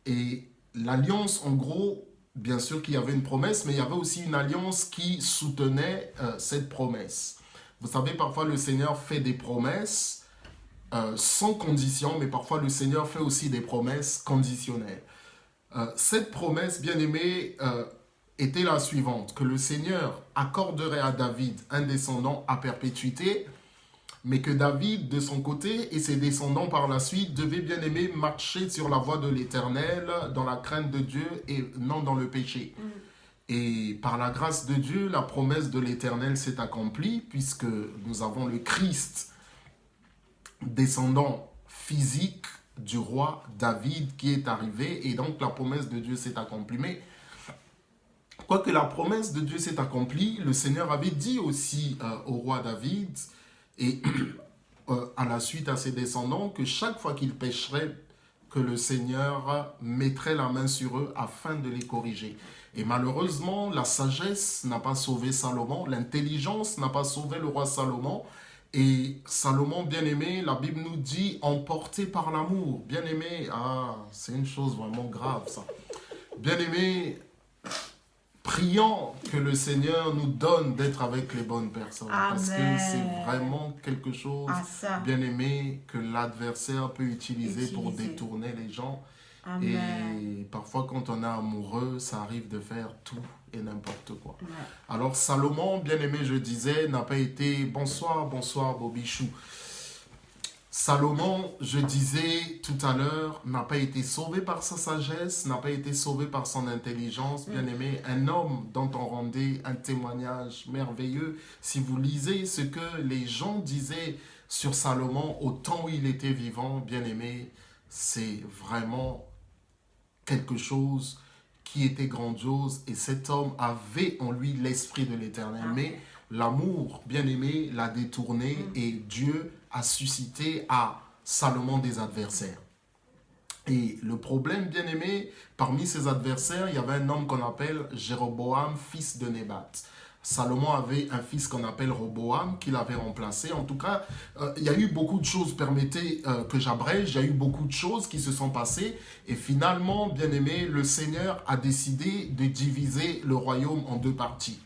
S2: Et l'alliance, en gros, bien sûr qu'il y avait une promesse, mais il y avait aussi une alliance qui soutenait cette promesse. Vous savez, parfois le Seigneur fait des promesses sans condition, mais parfois le Seigneur fait aussi des promesses conditionnelles. Cette promesse, bien-aimée, était la suivante, que le Seigneur accorderait à David un descendant à perpétuité, mais que David, de son côté, et ses descendants par la suite, devaient, bien-aimé, marcher sur la voie de l'Éternel, dans la crainte de Dieu et non dans le péché. Et par la grâce de Dieu, la promesse de l'Éternel s'est accomplie, puisque nous avons le Christ, descendant physique du roi David qui est arrivé, et donc la promesse de Dieu s'est accomplie. Mais quoique la promesse de Dieu s'est accomplie, le Seigneur avait dit aussi au roi David et à la suite à ses descendants que chaque fois qu'ils pécheraient, que le Seigneur mettrait la main sur eux afin de les corriger. Et malheureusement, la sagesse n'a pas sauvé Salomon, l'intelligence n'a pas sauvé le roi Salomon. Et Salomon, bien-aimé, la Bible nous dit, emporté par l'amour. Bien-aimé, c'est une chose vraiment grave, ça. Bien-aimé, prions que le Seigneur nous donne d'être avec les bonnes personnes.
S3: Amen.
S2: Parce que c'est vraiment quelque chose, bien-aimé, que l'adversaire peut utiliser pour détourner les gens. Amen. Et parfois, quand on est amoureux, ça arrive de faire tout et n'importe quoi. Ouais. Alors, Salomon, bien-aimé, je disais, n'a pas été... Bonsoir, Bobichou. Salomon, je disais tout à l'heure, n'a pas été sauvé par sa sagesse, n'a pas été sauvé par son intelligence. Bien-aimé, un homme dont on rendait un témoignage merveilleux. Si vous lisez ce que les gens disaient sur Salomon au temps où il était vivant, bien-aimé, c'est vraiment quelque chose qui était grandiose et cet homme avait en lui l'esprit de l'Éternel. Mais l'amour, bien-aimé, l'a détourné et Dieu a suscité à Salomon des adversaires. Et le problème, bien-aimé, parmi ses adversaires, il y avait un homme qu'on appelle Jéroboam, fils de Nébat. Salomon avait un fils qu'on appelle Roboam, qui l'avait remplacé. En tout cas, il y a eu beaucoup de choses, permettez que j'abrège, il y a eu beaucoup de choses qui se sont passées. Et finalement, bien aimé, le Seigneur a décidé de diviser le royaume en deux parties.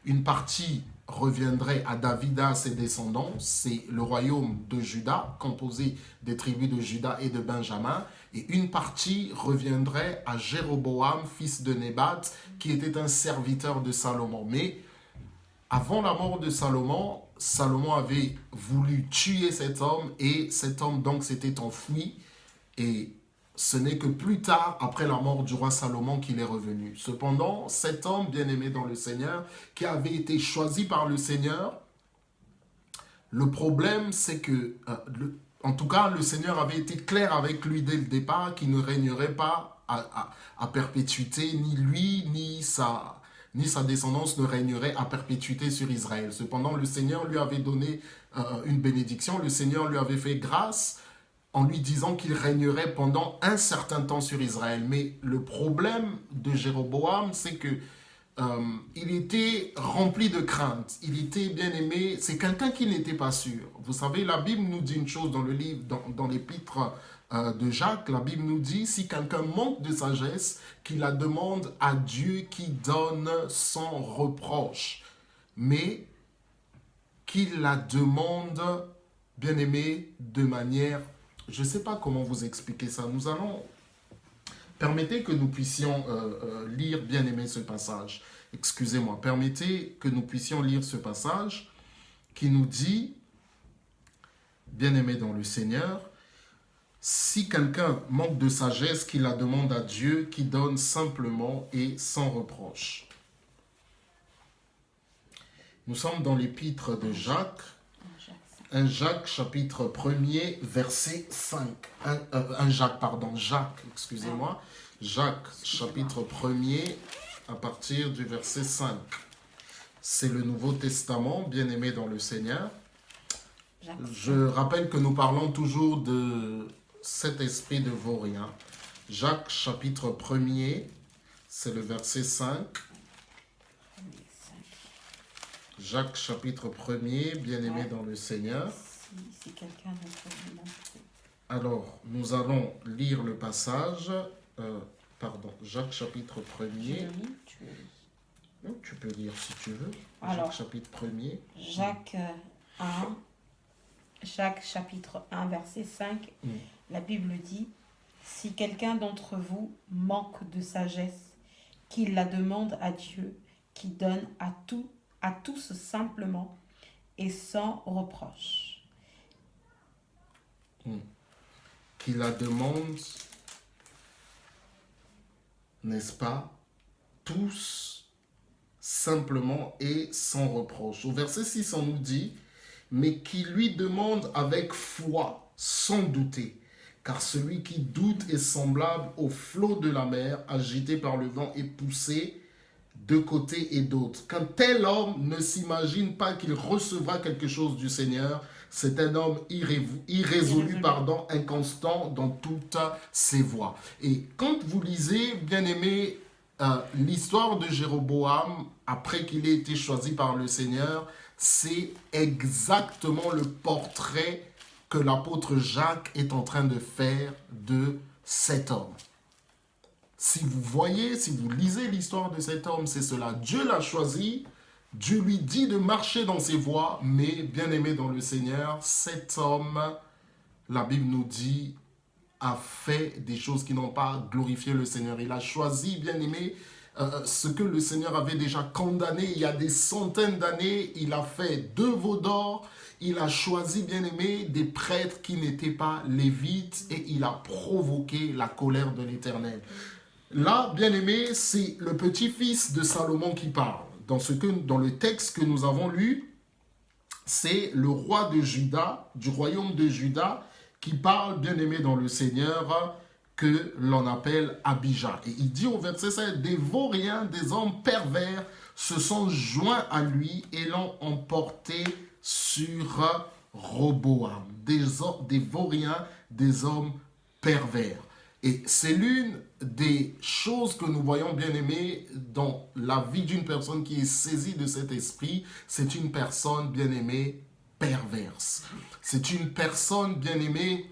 S2: Une partie reviendrait à David et à ses descendants, c'est le royaume de Juda, composé des tribus de Juda et de Benjamin. Et une partie reviendrait à Jéroboam, fils de Nébat, qui était un serviteur de Salomon. Mais avant la mort de Salomon, Salomon avait voulu tuer cet homme et cet homme donc s'était enfui. Et ce n'est que plus tard, après la mort du roi Salomon, qu'il est revenu. Cependant, cet homme bien-aimé dans le Seigneur, qui avait été choisi par le Seigneur, le problème c'est que, en tout cas, le Seigneur avait été clair avec lui dès le départ qu'il ne régnerait pas à perpétuité, ni lui, ni sa descendance ne régnerait à perpétuité sur Israël. Cependant, le Seigneur lui avait donné une bénédiction, le Seigneur lui avait fait grâce en lui disant qu'il régnerait pendant un certain temps sur Israël. Mais le problème de Jéroboam, c'est que il était rempli de crainte, il était bien-aimé, c'est quelqu'un qui n'était pas sûr. Vous savez, la Bible nous dit une chose dans le livre, dans l'épître de Jacques, la Bible nous dit, si quelqu'un manque de sagesse, qu'il la demande à Dieu qui donne sans reproche, mais qu'il la demande, bien-aimé, de manière, je ne sais pas comment vous expliquer ça, nous allons Permettez que nous puissions lire, bien aimé, ce passage. Excusez-moi, permettez que nous puissions lire ce passage qui nous dit, bien aimé dans le Seigneur, si quelqu'un manque de sagesse, qu'il la demande à Dieu, qui donne simplement et sans reproche. Nous sommes dans l'épître de Jacques, 1 Jacques chapitre 1er, verset 5. Jacques, excusez-moi. Jacques chapitre 1er, à partir du verset 5. C'est le Nouveau Testament, bien aimé dans le Seigneur. Je rappelle que nous parlons toujours de cet esprit de vaurien. Jacques chapitre 1er, c'est le verset 5. Jacques chapitre 1er, bien aimé dans le Seigneur.
S3: Si quelqu'un d'entre vous manque.
S2: Alors, nous allons lire le passage. Jacques chapitre 1er. Tu peux lire si tu veux.
S3: Alors,
S2: Jacques chapitre 1er.
S3: Jacques chapitre 1, verset 5. La Bible dit, si quelqu'un d'entre vous manque de sagesse, qu'il la demande à Dieu, qui donne à tous simplement et sans reproche.
S2: Qui la demande, n'est-ce pas, tous simplement et sans reproche. Au verset 6, on nous dit, mais qui lui demande avec foi, sans douter. Car celui qui doute est semblable au flot de la mer, agité par le vent et poussé de côté et d'autre. Qu'un tel homme ne s'imagine pas qu'il recevra quelque chose du Seigneur. C'est un homme irrésolu, inconstant dans toutes ses voies. Et quand vous lisez, bien aimé, l'histoire de Jéroboam, après qu'il ait été choisi par le Seigneur, c'est exactement le portrait que l'apôtre Jacques est en train de faire de cet homme. Si vous voyez, si vous lisez l'histoire de cet homme, c'est cela. Dieu l'a choisi, Dieu lui dit de marcher dans ses voies, mais bien aimé dans le Seigneur, cet homme, la Bible nous dit, a fait des choses qui n'ont pas glorifié le Seigneur. Il a choisi, bien aimé, ce que le Seigneur avait déjà condamné il y a des centaines d'années. Il a fait 2 veaux d'or. Il a choisi, bien aimé, des prêtres qui n'étaient pas lévites et il a provoqué la colère de l'Éternel. Là, bien aimé, c'est le petit-fils de Salomon qui parle. Dans le texte que nous avons lu, c'est le roi de Juda, du royaume de Juda, qui parle, bien aimé dans le Seigneur, que l'on appelle Abijah. Et il dit au verset 7, des vauriens, des hommes pervers se sont joints à lui et l'ont emporté sur Roboam. Des vauriens, des hommes pervers. Et c'est l'une des choses que nous voyons, bien aimé, dans la vie d'une personne qui est saisie de cet esprit. C'est une personne, bien aimée, perverse. C'est une personne, bien aimée,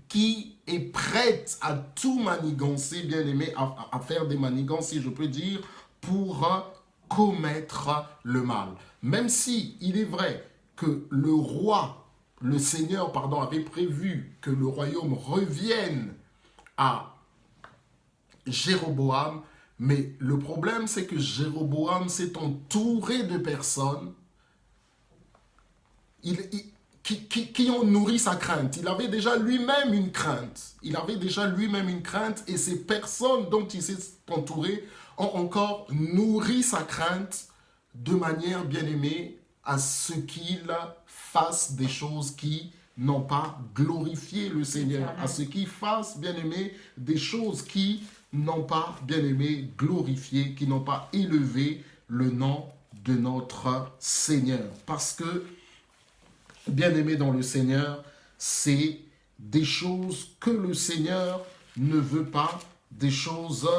S2: qui est prête à tout manigancer, bien aimé, à faire des manigances, si je peux dire, pour commettre le mal. Même si il est vrai que le roi, le Seigneur, avait prévu que le royaume revienne à Jéroboam, mais le problème c'est que Jéroboam s'est entouré de personnes qui ont nourri sa crainte. Il avait déjà lui-même une crainte. Et ces personnes dont il s'est entouré ont encore nourri sa crainte de manière, bien aimée, à ce qu'il fasse des choses qui n'ont pas glorifié le Seigneur, à ce qu'il fasse, bien aimé, des choses qui n'ont pas, bien aimé, glorifié, qui n'ont pas élevé le nom de notre Seigneur. Parce que, bien aimé dans le Seigneur, c'est des choses que le Seigneur ne veut pas, des choses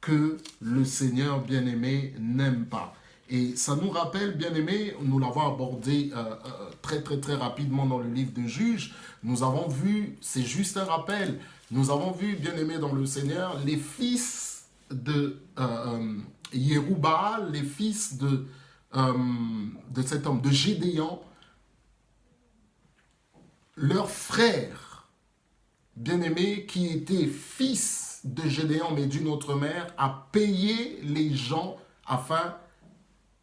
S2: que le Seigneur, bien aimé, n'aime pas. Et ça nous rappelle, bien aimé, nous l'avons abordé très rapidement dans le livre de Juges. Nous avons vu, c'est juste un rappel, nous avons vu, bien aimé dans le Seigneur, les fils de Yérubal, les fils de cet homme, de Gédéon, leur frère, bien aimé, qui était fils de Gédéon, mais d'une autre mère, a payé les gens afin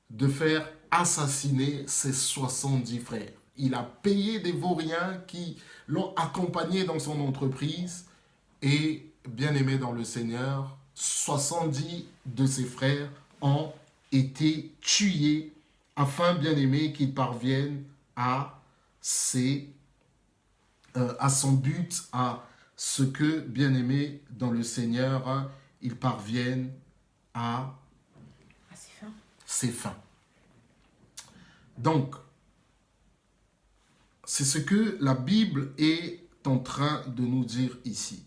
S2: de faire assassiner ses 70 frères. Il a payé des vauriens qui l'ont accompagné dans son entreprise et, bien aimé dans le Seigneur, 70 de ses frères ont été tués afin, bien aimé, qu'il parvienne à son but, à ce que, bien aimé dans le Seigneur, il parvienne à ses fins. Donc, c'est ce que la Bible est en train de nous dire ici.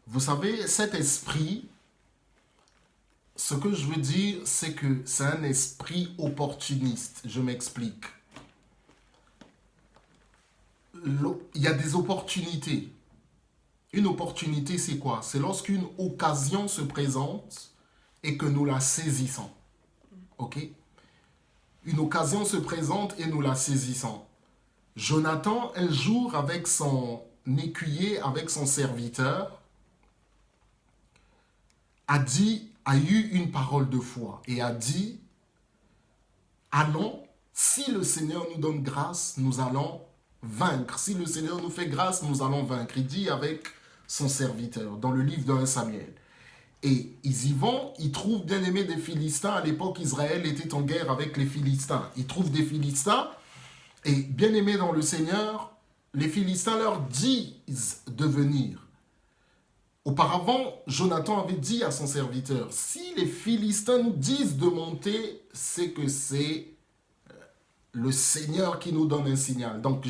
S2: Vous savez, cet esprit, ce que je veux dire, c'est que c'est un esprit opportuniste. Je m'explique. Il y a des opportunités. Une opportunité, c'est quoi? C'est lorsqu'une occasion se présente et que nous la saisissons. Ok? Une occasion se présente et nous la saisissons. Jonathan, un jour, avec son écuyer, avec son serviteur, a eu une parole de foi et a dit, allons, si le Seigneur nous donne grâce, nous allons vaincre. Si le Seigneur nous fait grâce, nous allons vaincre. Il dit avec son serviteur dans le livre de 1 Samuel. Et ils y vont, ils trouvent, bien aimé, des Philistins. À l'époque, Israël était en guerre avec les Philistins. Ils trouvent des Philistins et, bien aimé dans le Seigneur, les Philistins leur disent de venir. Auparavant, Jonathan avait dit à son serviteur, si les Philistins nous disent de monter, c'est que c'est le Seigneur qui nous donne un signal. Donc,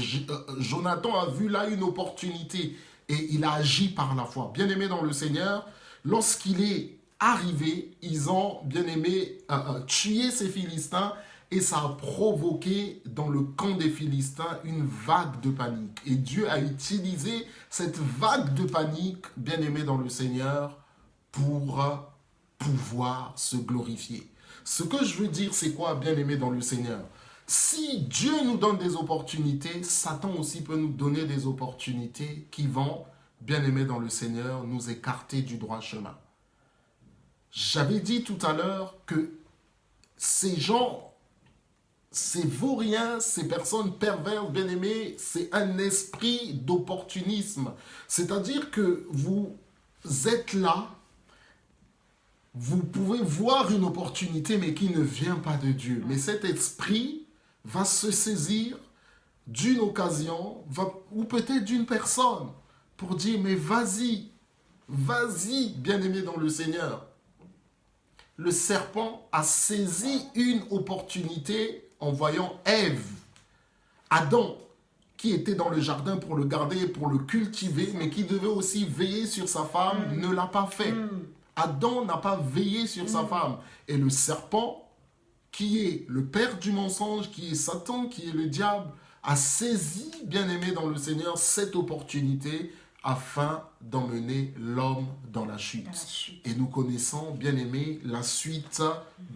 S2: Jonathan a vu là une opportunité et il a agi par la foi. Bien aimé dans le Seigneur, lorsqu'il est arrivé, ils ont, bien aimé, tué ces Philistins et ça a provoqué dans le camp des Philistins une vague de panique. Et Dieu a utilisé cette vague de panique, bien aimé dans le Seigneur, pour pouvoir se glorifier. Ce que je veux dire, c'est quoi, bien aimé dans le Seigneur? Si Dieu nous donne des opportunités, Satan aussi peut nous donner des opportunités qui vont, bien aimé dans le Seigneur, nous écarter du droit chemin. J'avais dit tout à l'heure que ces gens, ces vauriens, ces personnes perverses, bien aimées, c'est un esprit d'opportunisme. C'est-à-dire que vous êtes là, vous pouvez voir une opportunité, mais qui ne vient pas de Dieu. Mais cet esprit va se saisir d'une occasion, ou peut-être d'une personne, pour dire, mais vas-y, bien-aimé dans le Seigneur. Le serpent a saisi une opportunité en voyant Ève, Adam, qui était dans le jardin pour le garder et pour le cultiver, mais qui devait aussi veiller sur sa femme, ne l'a pas fait. Adam n'a pas veillé sur sa femme. Et le serpent, qui est le père du mensonge, qui est Satan, qui est le diable, a saisi, bien-aimé dans le Seigneur, cette opportunité afin d'emmener l'homme dans la chute. Et nous connaissons, bien-aimé, la suite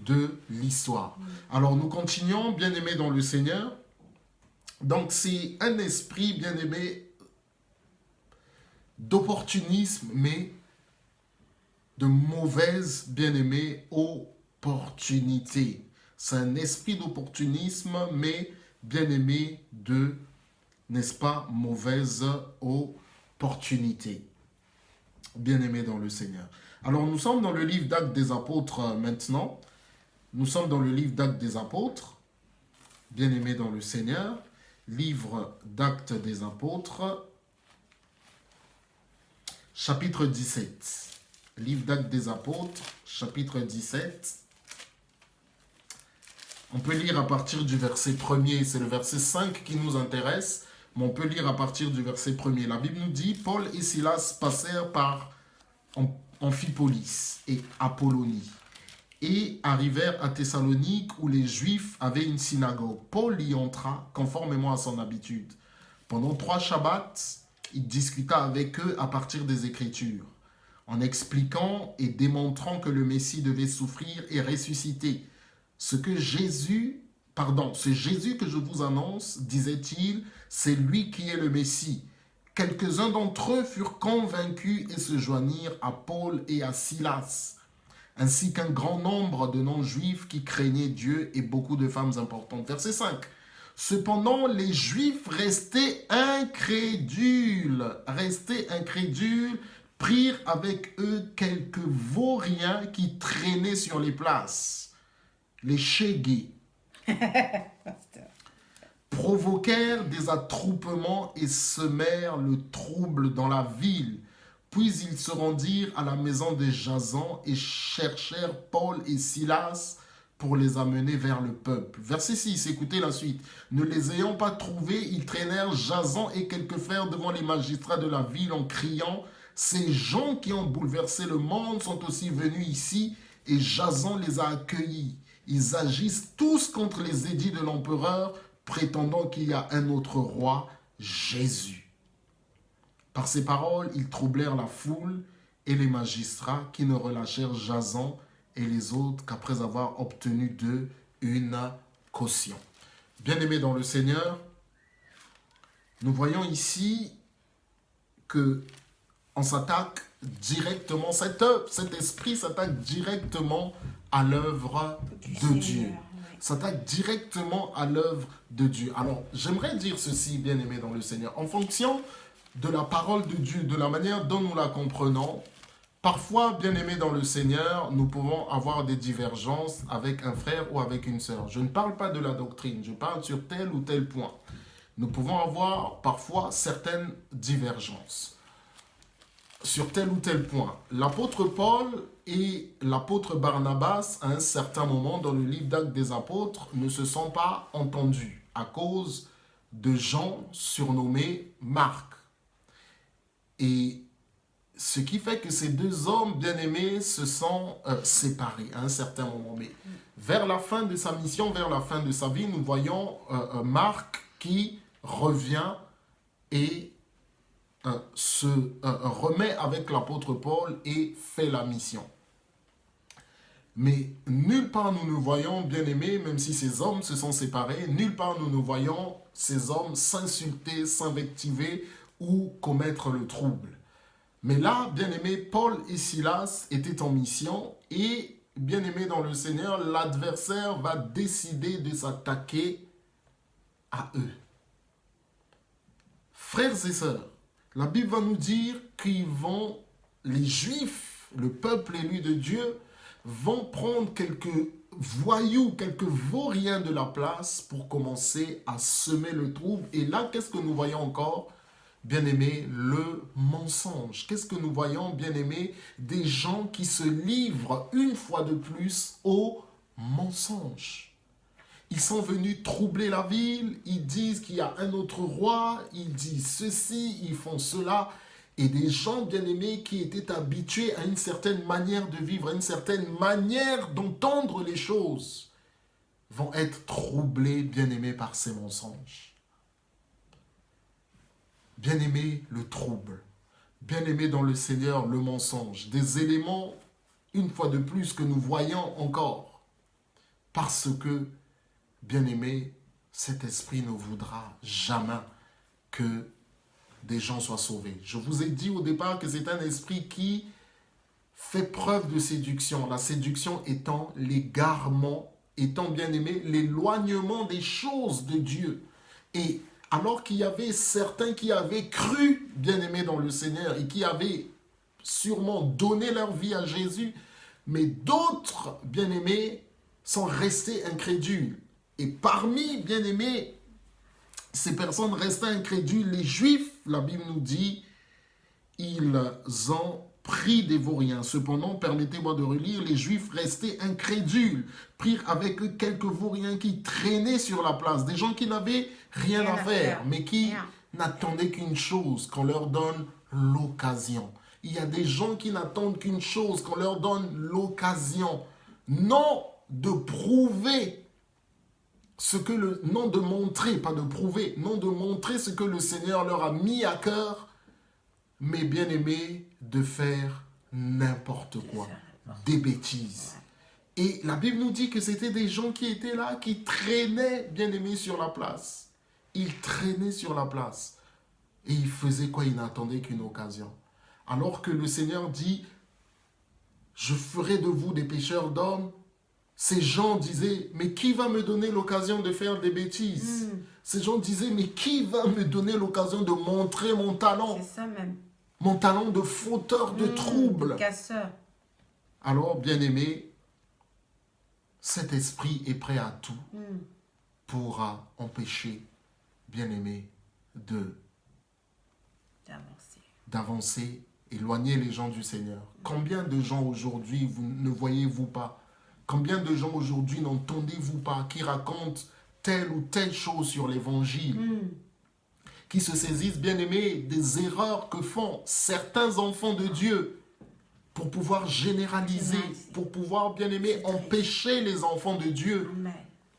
S2: de l'histoire. Alors nous continuons, bien-aimé dans le Seigneur. Donc c'est un esprit, bien-aimé, d'opportunisme, mais de mauvaise, bien-aimé, opportunité. C'est un esprit d'opportunisme, mais bien-aimé de, n'est-ce pas, mauvaise opportunité. Bien-aimé dans le Seigneur. Alors, nous sommes dans le livre d'Actes des Apôtres maintenant. Nous sommes dans le livre d'Actes des Apôtres. Bien-aimé dans le Seigneur. Livre d'Actes des Apôtres. Chapitre 17. Livre d'Actes des Apôtres, chapitre 17. On peut lire à partir du verset 1er, c'est le verset 5 qui nous intéresse, mais on peut lire à partir du verset 1er. La Bible nous dit, Paul et Silas passèrent par Amphipolis et Apollonie et arrivèrent à Thessalonique où les Juifs avaient une synagogue. Paul y entra conformément à son habitude. Pendant 3 Shabbats, il discuta avec eux à partir des Écritures, en expliquant et démontrant que le Messie devait souffrir et ressusciter. Ce Jésus que je vous annonce, disait-il, c'est lui qui est le Messie. quelques-uns d'entre eux furent convaincus et se joignirent à Paul et à Silas, ainsi qu'un grand nombre de non-juifs qui craignaient Dieu et beaucoup de femmes importantes. Verset 5. Cependant, les Juifs restés incrédules, prirent avec eux quelques vauriens qui traînaient sur les places, les chégués, provoquèrent des attroupements et semèrent le trouble dans la ville. Puis ils se rendirent à la maison de Jason et cherchèrent Paul et Silas pour les amener vers le peuple. Verset 6, écoutez la suite. Ne les ayant pas trouvés, ils traînèrent Jason et quelques frères devant les magistrats de la ville en criant « Ces gens qui ont bouleversé le monde sont aussi venus ici et Jason les a accueillis. Ils agissent tous contre les édits de l'empereur, prétendant qu'il y a un autre roi, Jésus. » Par ces paroles, ils troublèrent la foule et les magistrats qui ne relâchèrent Jason et les autres qu'après avoir obtenu d'eux une caution. Bien-aimés dans le Seigneur, nous voyons ici que on s'attaque directement, cet esprit s'attaque directement à l'œuvre de Dieu. S'attaque directement à l'œuvre de Dieu. Alors, j'aimerais dire ceci, bien-aimés dans le Seigneur, en fonction de la parole de Dieu, de la manière dont nous la comprenons, parfois, bien-aimés dans le Seigneur, nous pouvons avoir des divergences avec un frère ou avec une sœur. Je ne parle pas de la doctrine, je parle sur tel ou tel point. Nous pouvons avoir parfois certaines divergences sur tel ou tel point. L'apôtre Paul et l'apôtre Barnabas, à un certain moment dans le livre d'Actes des Apôtres, ne se sont pas entendus à cause de gens surnommés Marc. Et ce qui fait que ces deux hommes bien-aimés se sont séparés à un certain moment. Mais vers la fin de sa mission, vers la fin de sa vie, nous voyons Marc qui revient et se remet avec l'apôtre Paul et fait la mission. Mais nulle part nous nous voyons, bien-aimés, même si ces hommes se sont séparés, nulle part nous nous voyons ces hommes s'insulter, s'invectiver ou commettre le trouble. Mais là, bien-aimés, Paul et Silas étaient en mission et, bien-aimés dans le Seigneur, l'adversaire va décider de s'attaquer à eux. Frères et sœurs, la Bible va nous dire les Juifs, le peuple élu de Dieu, vont prendre quelques voyous, quelques vauriens de la place pour commencer à semer le trouble. Et là, qu'est-ce que nous voyons encore ? Bien-aimés, le mensonge. Qu'est-ce que nous voyons, bien-aimés? Des gens qui se livrent une fois de plus au mensonge. Ils sont venus troubler la ville, ils disent qu'il y a un autre roi, ils disent ceci, ils font cela. Et des gens, bien-aimés, qui étaient habitués à une certaine manière de vivre, à une certaine manière d'entendre les choses, vont être troublés, bien-aimés, par ces mensonges. Bien-aimés, le trouble. Bien-aimés dans le Seigneur, le mensonge. Des éléments, une fois de plus, que nous voyons encore. Parce que, bien-aimés, cet esprit ne voudra jamais que des gens soient sauvés. Je vous ai dit au départ que c'est un esprit qui fait preuve de séduction. La séduction étant l'égarement, étant, bien-aimé, l'éloignement des choses de Dieu. Et alors qu'il y avait certains qui avaient cru, bien-aimés dans le Seigneur, et qui avaient sûrement donné leur vie à Jésus, mais d'autres, bien-aimés, sont restés incrédules. Et parmi, bien-aimés, ces personnes restées incrédules, les Juifs, la Bible nous dit, ils ont pris des vauriens. Cependant, permettez-moi de relire, les Juifs restés incrédules prirent avec eux quelques vauriens qui traînaient sur la place, des gens qui n'avaient rien à faire, mais qui n'attendaient qu'une chose, qu'on leur donne l'occasion. Il y a des gens qui n'attendent qu'une chose, qu'on leur donne l'occasion, non de prouver non de montrer, pas de prouver, non de montrer ce que le Seigneur leur a mis à cœur, mais bien aimé, de faire n'importe quoi, des bêtises. Et la Bible nous dit que c'était des gens qui étaient là, qui traînaient, bien aimé, sur la place. Ils traînaient sur la place. Et il faisait quoi? Il n'attendait qu'une occasion. Alors que le Seigneur dit, je ferai de vous des pêcheurs d'hommes. Ces gens disaient, mais qui va me donner l'occasion de faire des bêtises? Ces gens disaient, mais qui va me donner l'occasion de montrer mon talent?
S3: C'est ça même.
S2: Mon talent de fauteur de troubles.
S3: De casseur.
S2: Alors, bien-aimé, cet esprit est prêt à tout pour empêcher, bien-aimé, d'avancer, éloigner les gens du Seigneur. Combien de gens aujourd'hui ne voyez-vous pas? Combien de gens aujourd'hui n'entendez-vous pas qui racontent telle ou telle chose sur l'évangile? Qui se saisissent, bien-aimés, des erreurs que font certains enfants de Dieu pour pouvoir généraliser, pour pouvoir, bien-aimés, empêcher les enfants de Dieu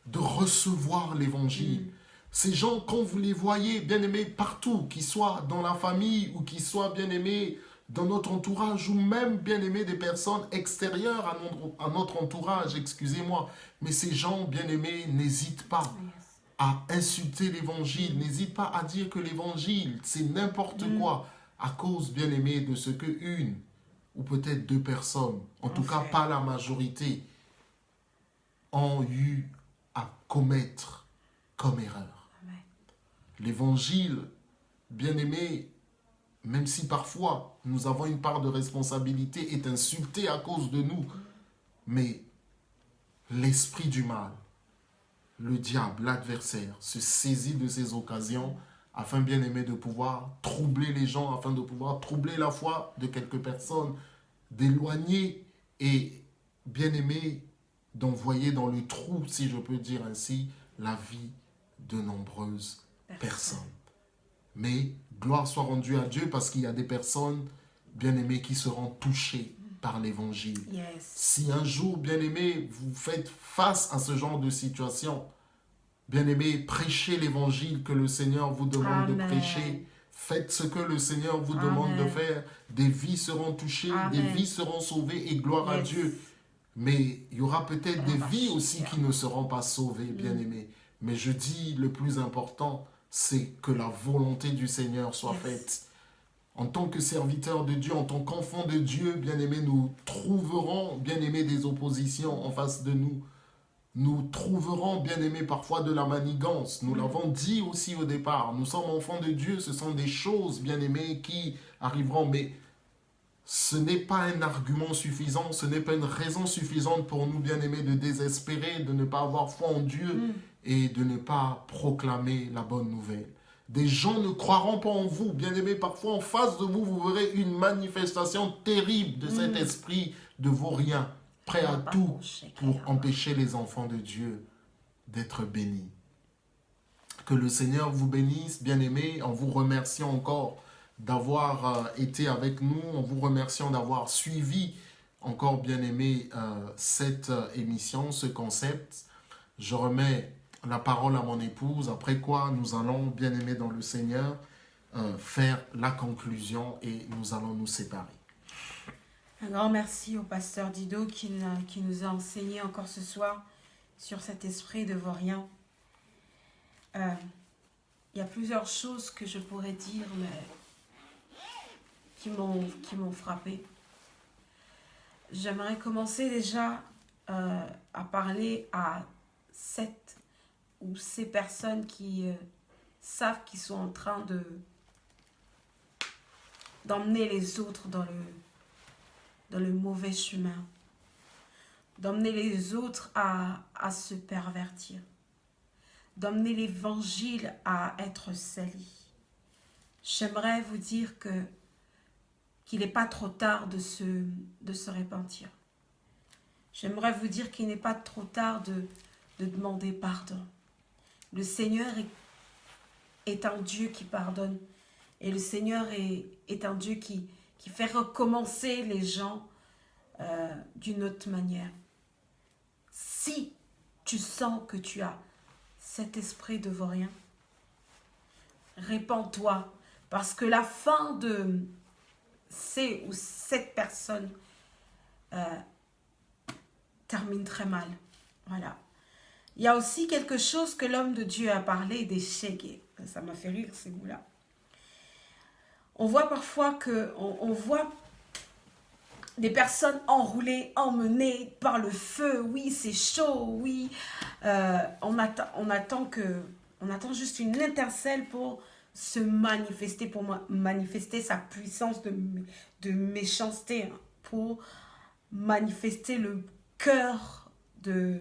S2: de recevoir l'évangile. Ces gens, quand vous les voyez, bien-aimés, partout, qu'ils soient dans la famille ou qu'ils soient, bien-aimés, dans notre entourage ou même, bien-aimés, des personnes extérieures à notre entourage, excusez-moi, mais ces gens, bien-aimés, n'hésitent pas à insulter l'évangile, n'hésitent pas à dire que l'évangile, c'est n'importe quoi, à cause, bien-aimés, de ce que une ou peut-être deux personnes, en tout cas pas la majorité, ont eu à commettre comme erreur. L'évangile, bien-aimé, même si parfois nous avons une part de responsabilité, est insulté à cause de nous, mais l'esprit du mal, le diable, l'adversaire, se saisit de ces occasions afin, bien-aimé, de pouvoir troubler les gens, afin de pouvoir troubler la foi de quelques personnes, d'éloigner et, bien-aimé, d'envoyer dans le trou, si je peux dire ainsi, la vie de nombreuses personnes. Mais gloire soit rendue à Dieu parce qu'il y a des personnes, bien-aimées, qui seront touchées par l'évangile. Si un jour, bien-aimés, vous faites face à ce genre de situation, bien-aimés, prêchez l'évangile que le Seigneur vous demande de prêcher. Faites ce que le Seigneur vous demande de faire. Des vies seront touchées, des vies seront sauvées et gloire à Dieu. Mais il y aura peut-être des vies aussi qui ne seront pas sauvées, bien-aimés. Mais je dis, le plus important, c'est que la volonté du Seigneur soit faite. En tant que serviteur de Dieu, en tant qu'enfant de Dieu, bien-aimés, nous trouverons, bien-aimés, des oppositions en face de nous. Nous trouverons, bien-aimés, parfois de la manigance. Nous l'avons dit aussi au départ. Nous sommes enfants de Dieu. Ce sont des choses, bien-aimés, qui arriveront. Mais ce n'est pas un argument suffisant. Ce n'est pas une raison suffisante pour nous, bien-aimés, de désespérer, de ne pas avoir foi en Dieu et de ne pas proclamer la bonne nouvelle. Des gens ne croiront pas en vous. Bien-aimés, parfois en face de vous, vous verrez une manifestation terrible de cet esprit de vaurien, prêt à tout pour empêcher les enfants de Dieu d'être bénis. Que le Seigneur vous bénisse, bien-aimés, en vous remerciant encore d'avoir été avec nous, en vous remerciant d'avoir suivi encore, bien-aimés, cette émission, ce concept. Je remets la parole à mon épouse, après quoi nous allons, bien-aimés dans le Seigneur, faire la conclusion et nous allons nous séparer.
S3: Un grand merci au pasteur Dido qui nous a enseigné encore ce soir sur cet esprit de vaurien. Il y a plusieurs choses que je pourrais dire, mais qui m'ont frappé. J'aimerais commencer déjà à parler à ces personnes qui savent qu'ils sont en train d'emmener les autres dans le mauvais chemin, d'emmener les autres à se pervertir, d'emmener l'évangile à être sali. J'aimerais vous dire qu'il n'est pas trop tard de se repentir. J'aimerais vous dire qu'il n'est pas trop tard de demander pardon. Le Seigneur est un Dieu qui pardonne et le Seigneur est un Dieu qui fait recommencer les gens d'une autre manière. Si tu sens que tu as cet esprit de vaurien, répands-toi, parce que la fin de cette personne termine très mal. Voilà. Il y a aussi quelque chose que l'homme de Dieu a parlé des shégé. Ça m'a fait rire ces mots-là. On voit parfois que on voit des personnes enroulées, emmenées par le feu. Oui, c'est chaud, oui. On attend juste une étincelle pour se manifester, pour manifester sa puissance de méchanceté, hein, pour manifester le cœur de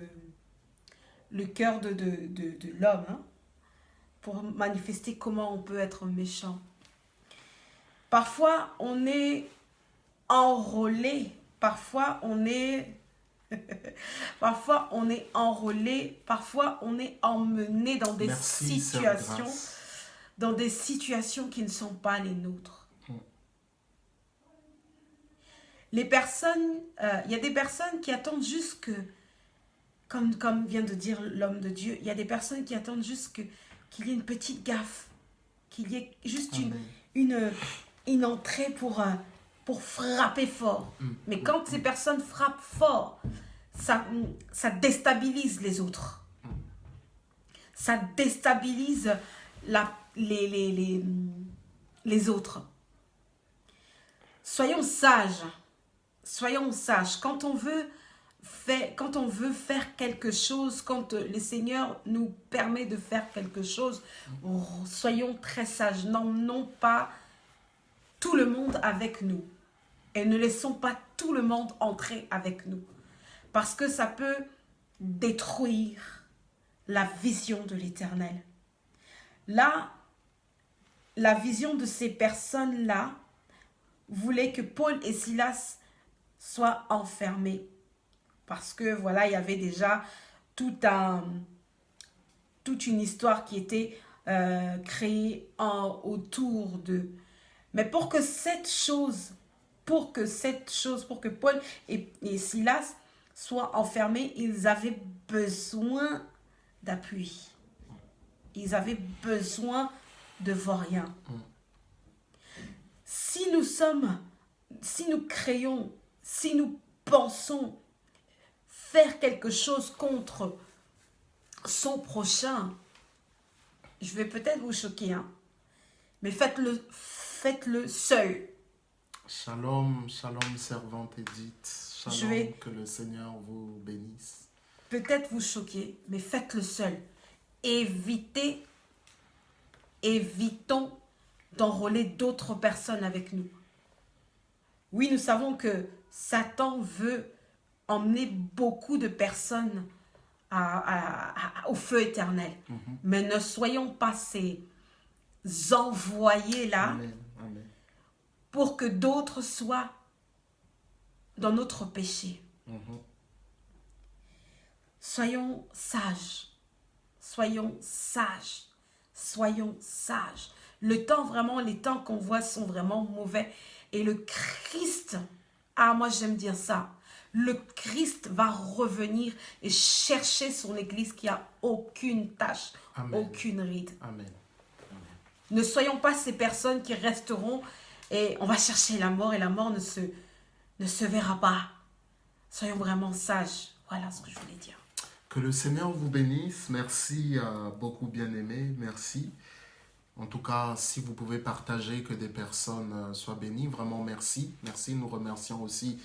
S3: l'homme, hein, pour manifester comment on peut être méchant. Parfois, on est enrôlé, parfois on est enrôlé, parfois on est emmené dans des situations qui ne sont pas les nôtres. Les personnes, il y a des personnes qui attendent juste que, comme vient de dire l'homme de Dieu, il y a des personnes qui attendent juste qu'il y ait une petite gaffe, qu'il y ait juste une entrée pour frapper fort. Mais quand ces personnes frappent fort, ça déstabilise les autres. Ça déstabilise les autres. Soyons sages. Soyons sages. Quand on veut faire quelque chose, quand le Seigneur nous permet de faire quelque chose, soyons très sages. N'emmenons pas tout le monde avec nous. Et ne laissons pas tout le monde entrer avec nous. Parce que ça peut détruire la vision de l'Éternel. Là, la vision de ces personnes-là voulait que Paul et Silas soient enfermés. Parce que voilà, il y avait déjà toute une histoire qui était créée autour d'eux. Mais pour que Paul et Silas soient enfermés, ils avaient besoin d'appui. Ils avaient besoin de voir rien. Si nous pensons faire quelque chose contre son prochain, je vais peut-être vous choquer, hein, mais faites-le seul.
S2: Shalom, shalom, servante Edith. Shalom, que le Seigneur vous bénisse.
S3: Peut-être vous choquer, mais faites-le seul. Évitons d'enrôler d'autres personnes avec nous. Oui, nous savons que Satan veut emmener beaucoup de personnes au feu éternel. Mais ne soyons pas ces envoyés-là.
S2: Amen. Amen.
S3: Pour que d'autres soient dans notre péché. Soyons sages. Soyons sages. Soyons sages. Les temps qu'on voit sont vraiment mauvais. Et le Christ, moi j'aime dire ça, le Christ va revenir et chercher son église qui a aucune tache, aucune ride.
S2: Amen.
S3: Ne soyons pas ces personnes qui resteront et on va chercher la mort et la mort ne se verra pas. Soyons vraiment sages. Voilà ce que je voulais dire.
S2: Que le Seigneur vous bénisse. Merci beaucoup bien-aimés. Merci. En tout cas, si vous pouvez partager que des personnes soient bénies, vraiment merci. Merci. Nous remercions aussi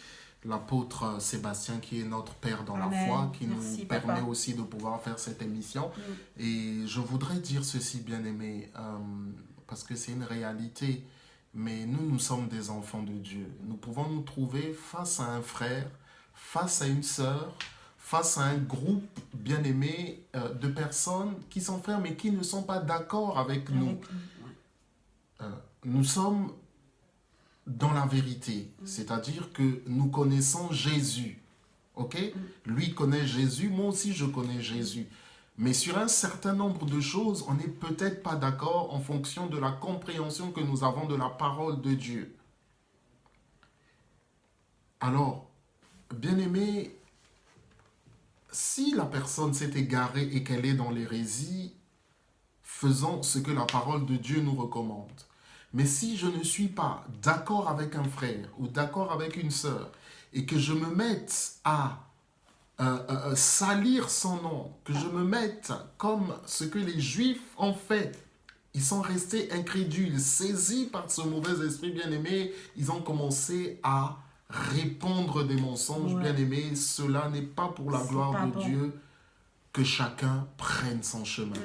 S2: l'apôtre Sébastien qui est notre Père dans la foi, qui nous permet aussi de pouvoir faire cette émission. Et je voudrais dire ceci, bien-aimés, parce que c'est une réalité. Mais nous sommes des enfants de Dieu. Nous pouvons nous trouver face à un frère, face à une sœur, face à un groupe bien-aimé de personnes qui sont frères mais qui ne sont pas d'accord avec nous. Nous sommes dans la vérité, c'est-à-dire que nous connaissons Jésus. Ok? Lui connaît Jésus, moi aussi je connais Jésus. Mais sur un certain nombre de choses, on n'est peut-être pas d'accord en fonction de la compréhension que nous avons de la parole de Dieu. Alors, bien-aimé, si la personne s'est égarée et qu'elle est dans l'hérésie, faisons ce que la parole de Dieu nous recommande. Mais si je ne suis pas d'accord avec un frère ou d'accord avec une sœur et que je me mette à salir son nom, que je me mette comme ce que les Juifs ont fait Ils sont restés incrédules, saisis par ce mauvais esprit, bien-aimé. Ils ont commencé à répandre des mensonges, bien-aimé. Cela n'est pas pour la gloire de Dieu que chacun prenne son chemin.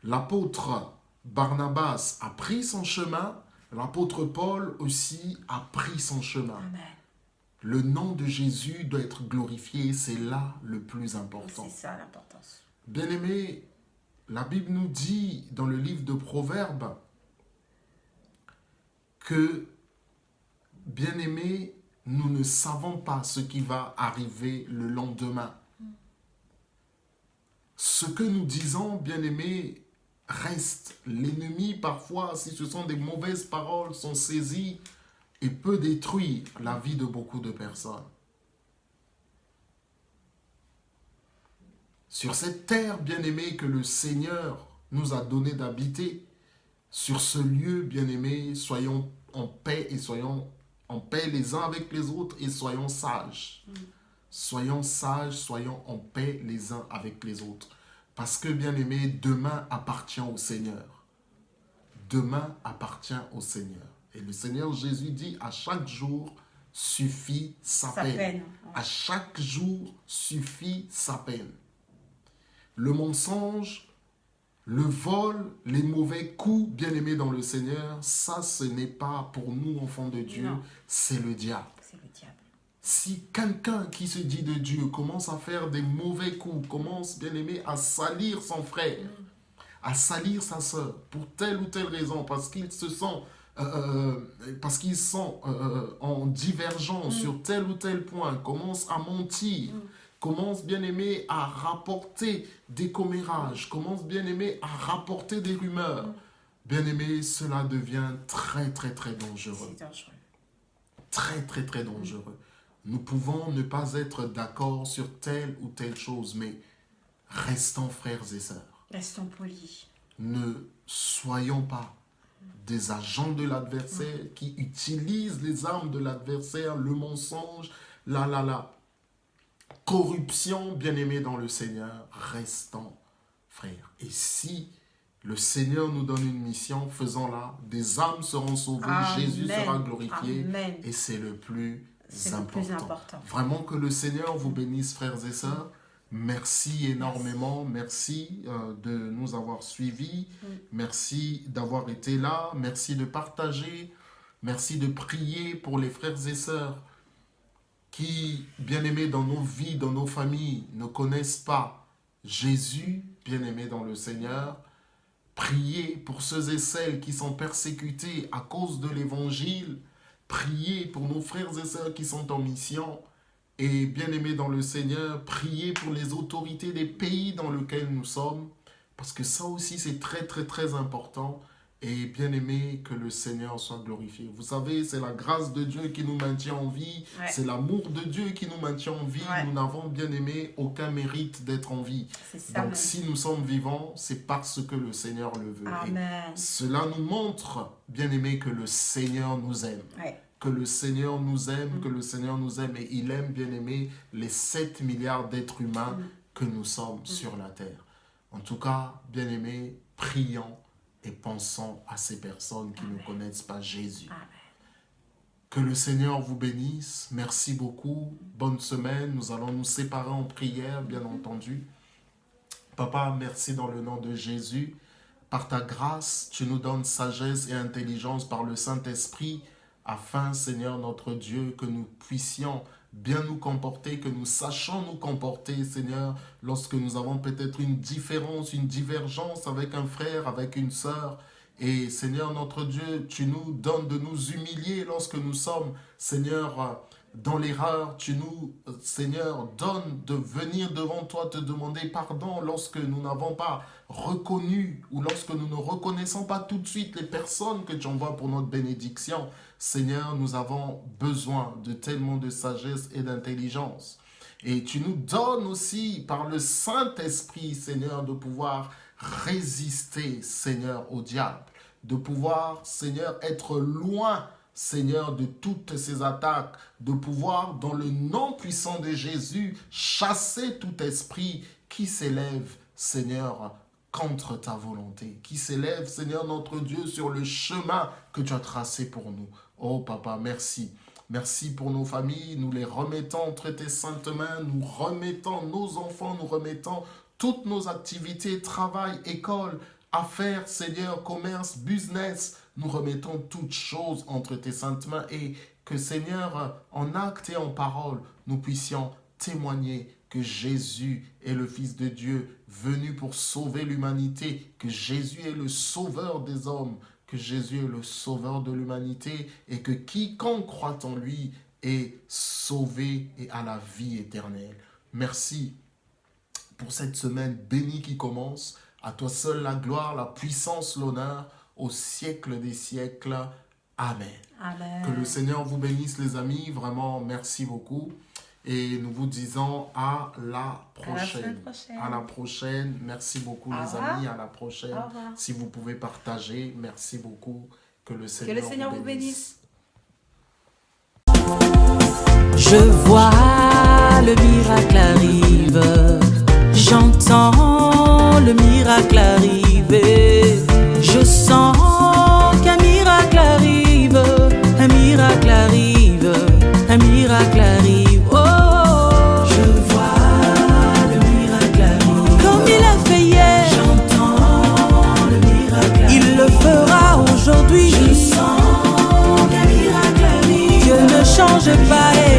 S2: L'apôtre Barnabas a pris son chemin, l'apôtre Paul aussi a pris son chemin.
S3: Amen.
S2: Le nom de Jésus doit être glorifié, c'est là le plus important.
S3: C'est ça l'importance.
S2: Bien-aimé, la Bible nous dit dans le livre de Proverbes que, bien-aimé, nous ne savons pas ce qui va arriver le lendemain. Ce que nous disons, bien-aimé, reste. L'ennemi, parfois, si ce sont des mauvaises paroles, sont saisies et peut détruire la vie de beaucoup de personnes. Sur cette terre, bien-aimée, que le Seigneur nous a donné d'habiter, sur ce lieu, bien-aimé, soyons en paix et soyons en paix les uns avec les autres et soyons sages. Soyons sages, soyons en paix les uns avec les autres. Parce que, bien-aimé, demain appartient au Seigneur. Demain appartient au Seigneur. Et le Seigneur Jésus dit, à chaque jour suffit sa peine. À chaque jour suffit sa peine. Le mensonge, le vol, les mauvais coups, bien-aimés dans le Seigneur, ça, ce n'est pas pour nous, enfants de Dieu, c'est le diable.
S3: C'est le diable.
S2: Si quelqu'un qui se dit de Dieu commence à faire des mauvais coups, commence, bien-aimé, à salir son frère, à salir sa soeur, pour telle ou telle raison, parce qu'ils se sentent, parce qu'ils sont en divergence sur tel ou tel point, commence à mentir, commence, bien-aimé, à rapporter des commérages, commence, bien-aimé, à rapporter des rumeurs, bien-aimé, cela devient très, très, très dangereux.
S3: C'est dangereux.
S2: Très, très, très dangereux. Nous pouvons ne pas être d'accord sur telle ou telle chose, mais restons frères et sœurs.
S3: Restons polis.
S2: Ne soyons pas des agents de l'adversaire qui utilisent les armes de l'adversaire, le mensonge, la corruption, bien-aimés dans le Seigneur. Restons frères. Et si le Seigneur nous donne une mission, faisons-la. Des âmes seront sauvées, Jésus sera glorifié.
S3: Amen.
S2: Et c'est le plus
S3: C'est le plus important.
S2: Vraiment que le Seigneur vous bénisse, frères et sœurs. Merci énormément. Merci de nous avoir suivis. Merci d'avoir été là. Merci de partager. Merci de prier pour les frères et sœurs qui, bien-aimés dans nos vies, dans nos familles, ne connaissent pas Jésus, bien-aimés dans le Seigneur. Priez pour ceux et celles qui sont persécutés à cause de l'Évangile. Priez pour nos frères et sœurs qui sont en mission. Et bien-aimés dans le Seigneur, priez pour les autorités des pays dans lesquels nous sommes. Parce que ça aussi, c'est très, très, très important. Et bien-aimé, que le Seigneur soit glorifié. Vous savez, c'est la grâce de Dieu qui nous maintient en vie.
S3: Ouais.
S2: C'est l'amour de Dieu qui nous maintient en vie.
S3: Ouais.
S2: Nous n'avons, bien-aimé, aucun mérite d'être en vie.
S3: C'est ça.
S2: Donc, si nous sommes vivants, c'est parce que le Seigneur le veut.
S3: Amen.
S2: Et cela nous montre, bien-aimé, que le Seigneur nous aime.
S3: Ouais.
S2: Que le Seigneur nous aime, que le Seigneur nous aime. Et il aime, bien-aimé, les 7 milliards d'êtres humains que nous sommes sur la terre. En tout cas, bien-aimé, prions et pensons à ces personnes qui ne connaissent pas Jésus.
S3: Amen.
S2: Que le Seigneur vous bénisse. Merci beaucoup. Bonne semaine. Nous allons nous séparer en prière, bien entendu. Papa, merci dans le nom de Jésus. Par ta grâce, tu nous donnes sagesse et intelligence par le Saint-Esprit, afin, Seigneur notre Dieu, que nous puissions bien nous comporter, que nous sachions nous comporter, Seigneur, lorsque nous avons peut-être une différence, une divergence avec un frère, avec une sœur. Et Seigneur notre Dieu, tu nous donnes de nous humilier lorsque nous sommes, Seigneur, dans l'erreur. Tu nous, Seigneur, donnes de venir devant toi te demander pardon lorsque nous n'avons pas reconnu ou lorsque nous ne reconnaissons pas tout de suite les personnes que tu envoies pour notre bénédiction. Seigneur, nous avons besoin de tellement de sagesse et d'intelligence. Et tu nous donnes aussi par le Saint-Esprit, Seigneur, de pouvoir résister, Seigneur, au diable. De pouvoir, Seigneur, être loin, Seigneur, de toutes ces attaques. De pouvoir, dans le nom puissant de Jésus, chasser tout esprit qui s'élève, Seigneur, contre ta volonté, qui s'élèvent, Seigneur notre Dieu, sur le chemin que tu as tracé pour nous. Oh Papa, merci. Merci pour nos familles, nous les remettons entre tes saintes mains, nous remettons nos enfants, nous remettons toutes nos activités, travail, école, affaires, Seigneur, commerce, business. Nous remettons toutes choses entre tes saintes mains et que, Seigneur, en acte et en parole, nous puissions témoigner que Jésus est le Fils de Dieu, venu pour sauver l'humanité, que Jésus est le sauveur des hommes, que Jésus est le sauveur de l'humanité et que quiconque croit en lui est sauvé et a la vie éternelle. Merci pour cette semaine bénie qui commence. À toi seul la gloire, la puissance, l'honneur, au siècle des siècles. Amen.
S3: Amen.
S2: Que le Seigneur vous bénisse, les amis. Vraiment, merci beaucoup. Et nous vous disons à la prochaine. À la prochaine. Merci beaucoup, les amis. À la prochaine. Si vous pouvez partager, merci beaucoup. Que le Seigneur vous bénisse.
S1: Je vois le miracle arrive. J'entends le miracle arriver. Je sens qu'un miracle arrive. Un miracle arrive. Un miracle arrive. Aujourd'hui, je sens qu'un miracle arrive. Dieu ne change pas.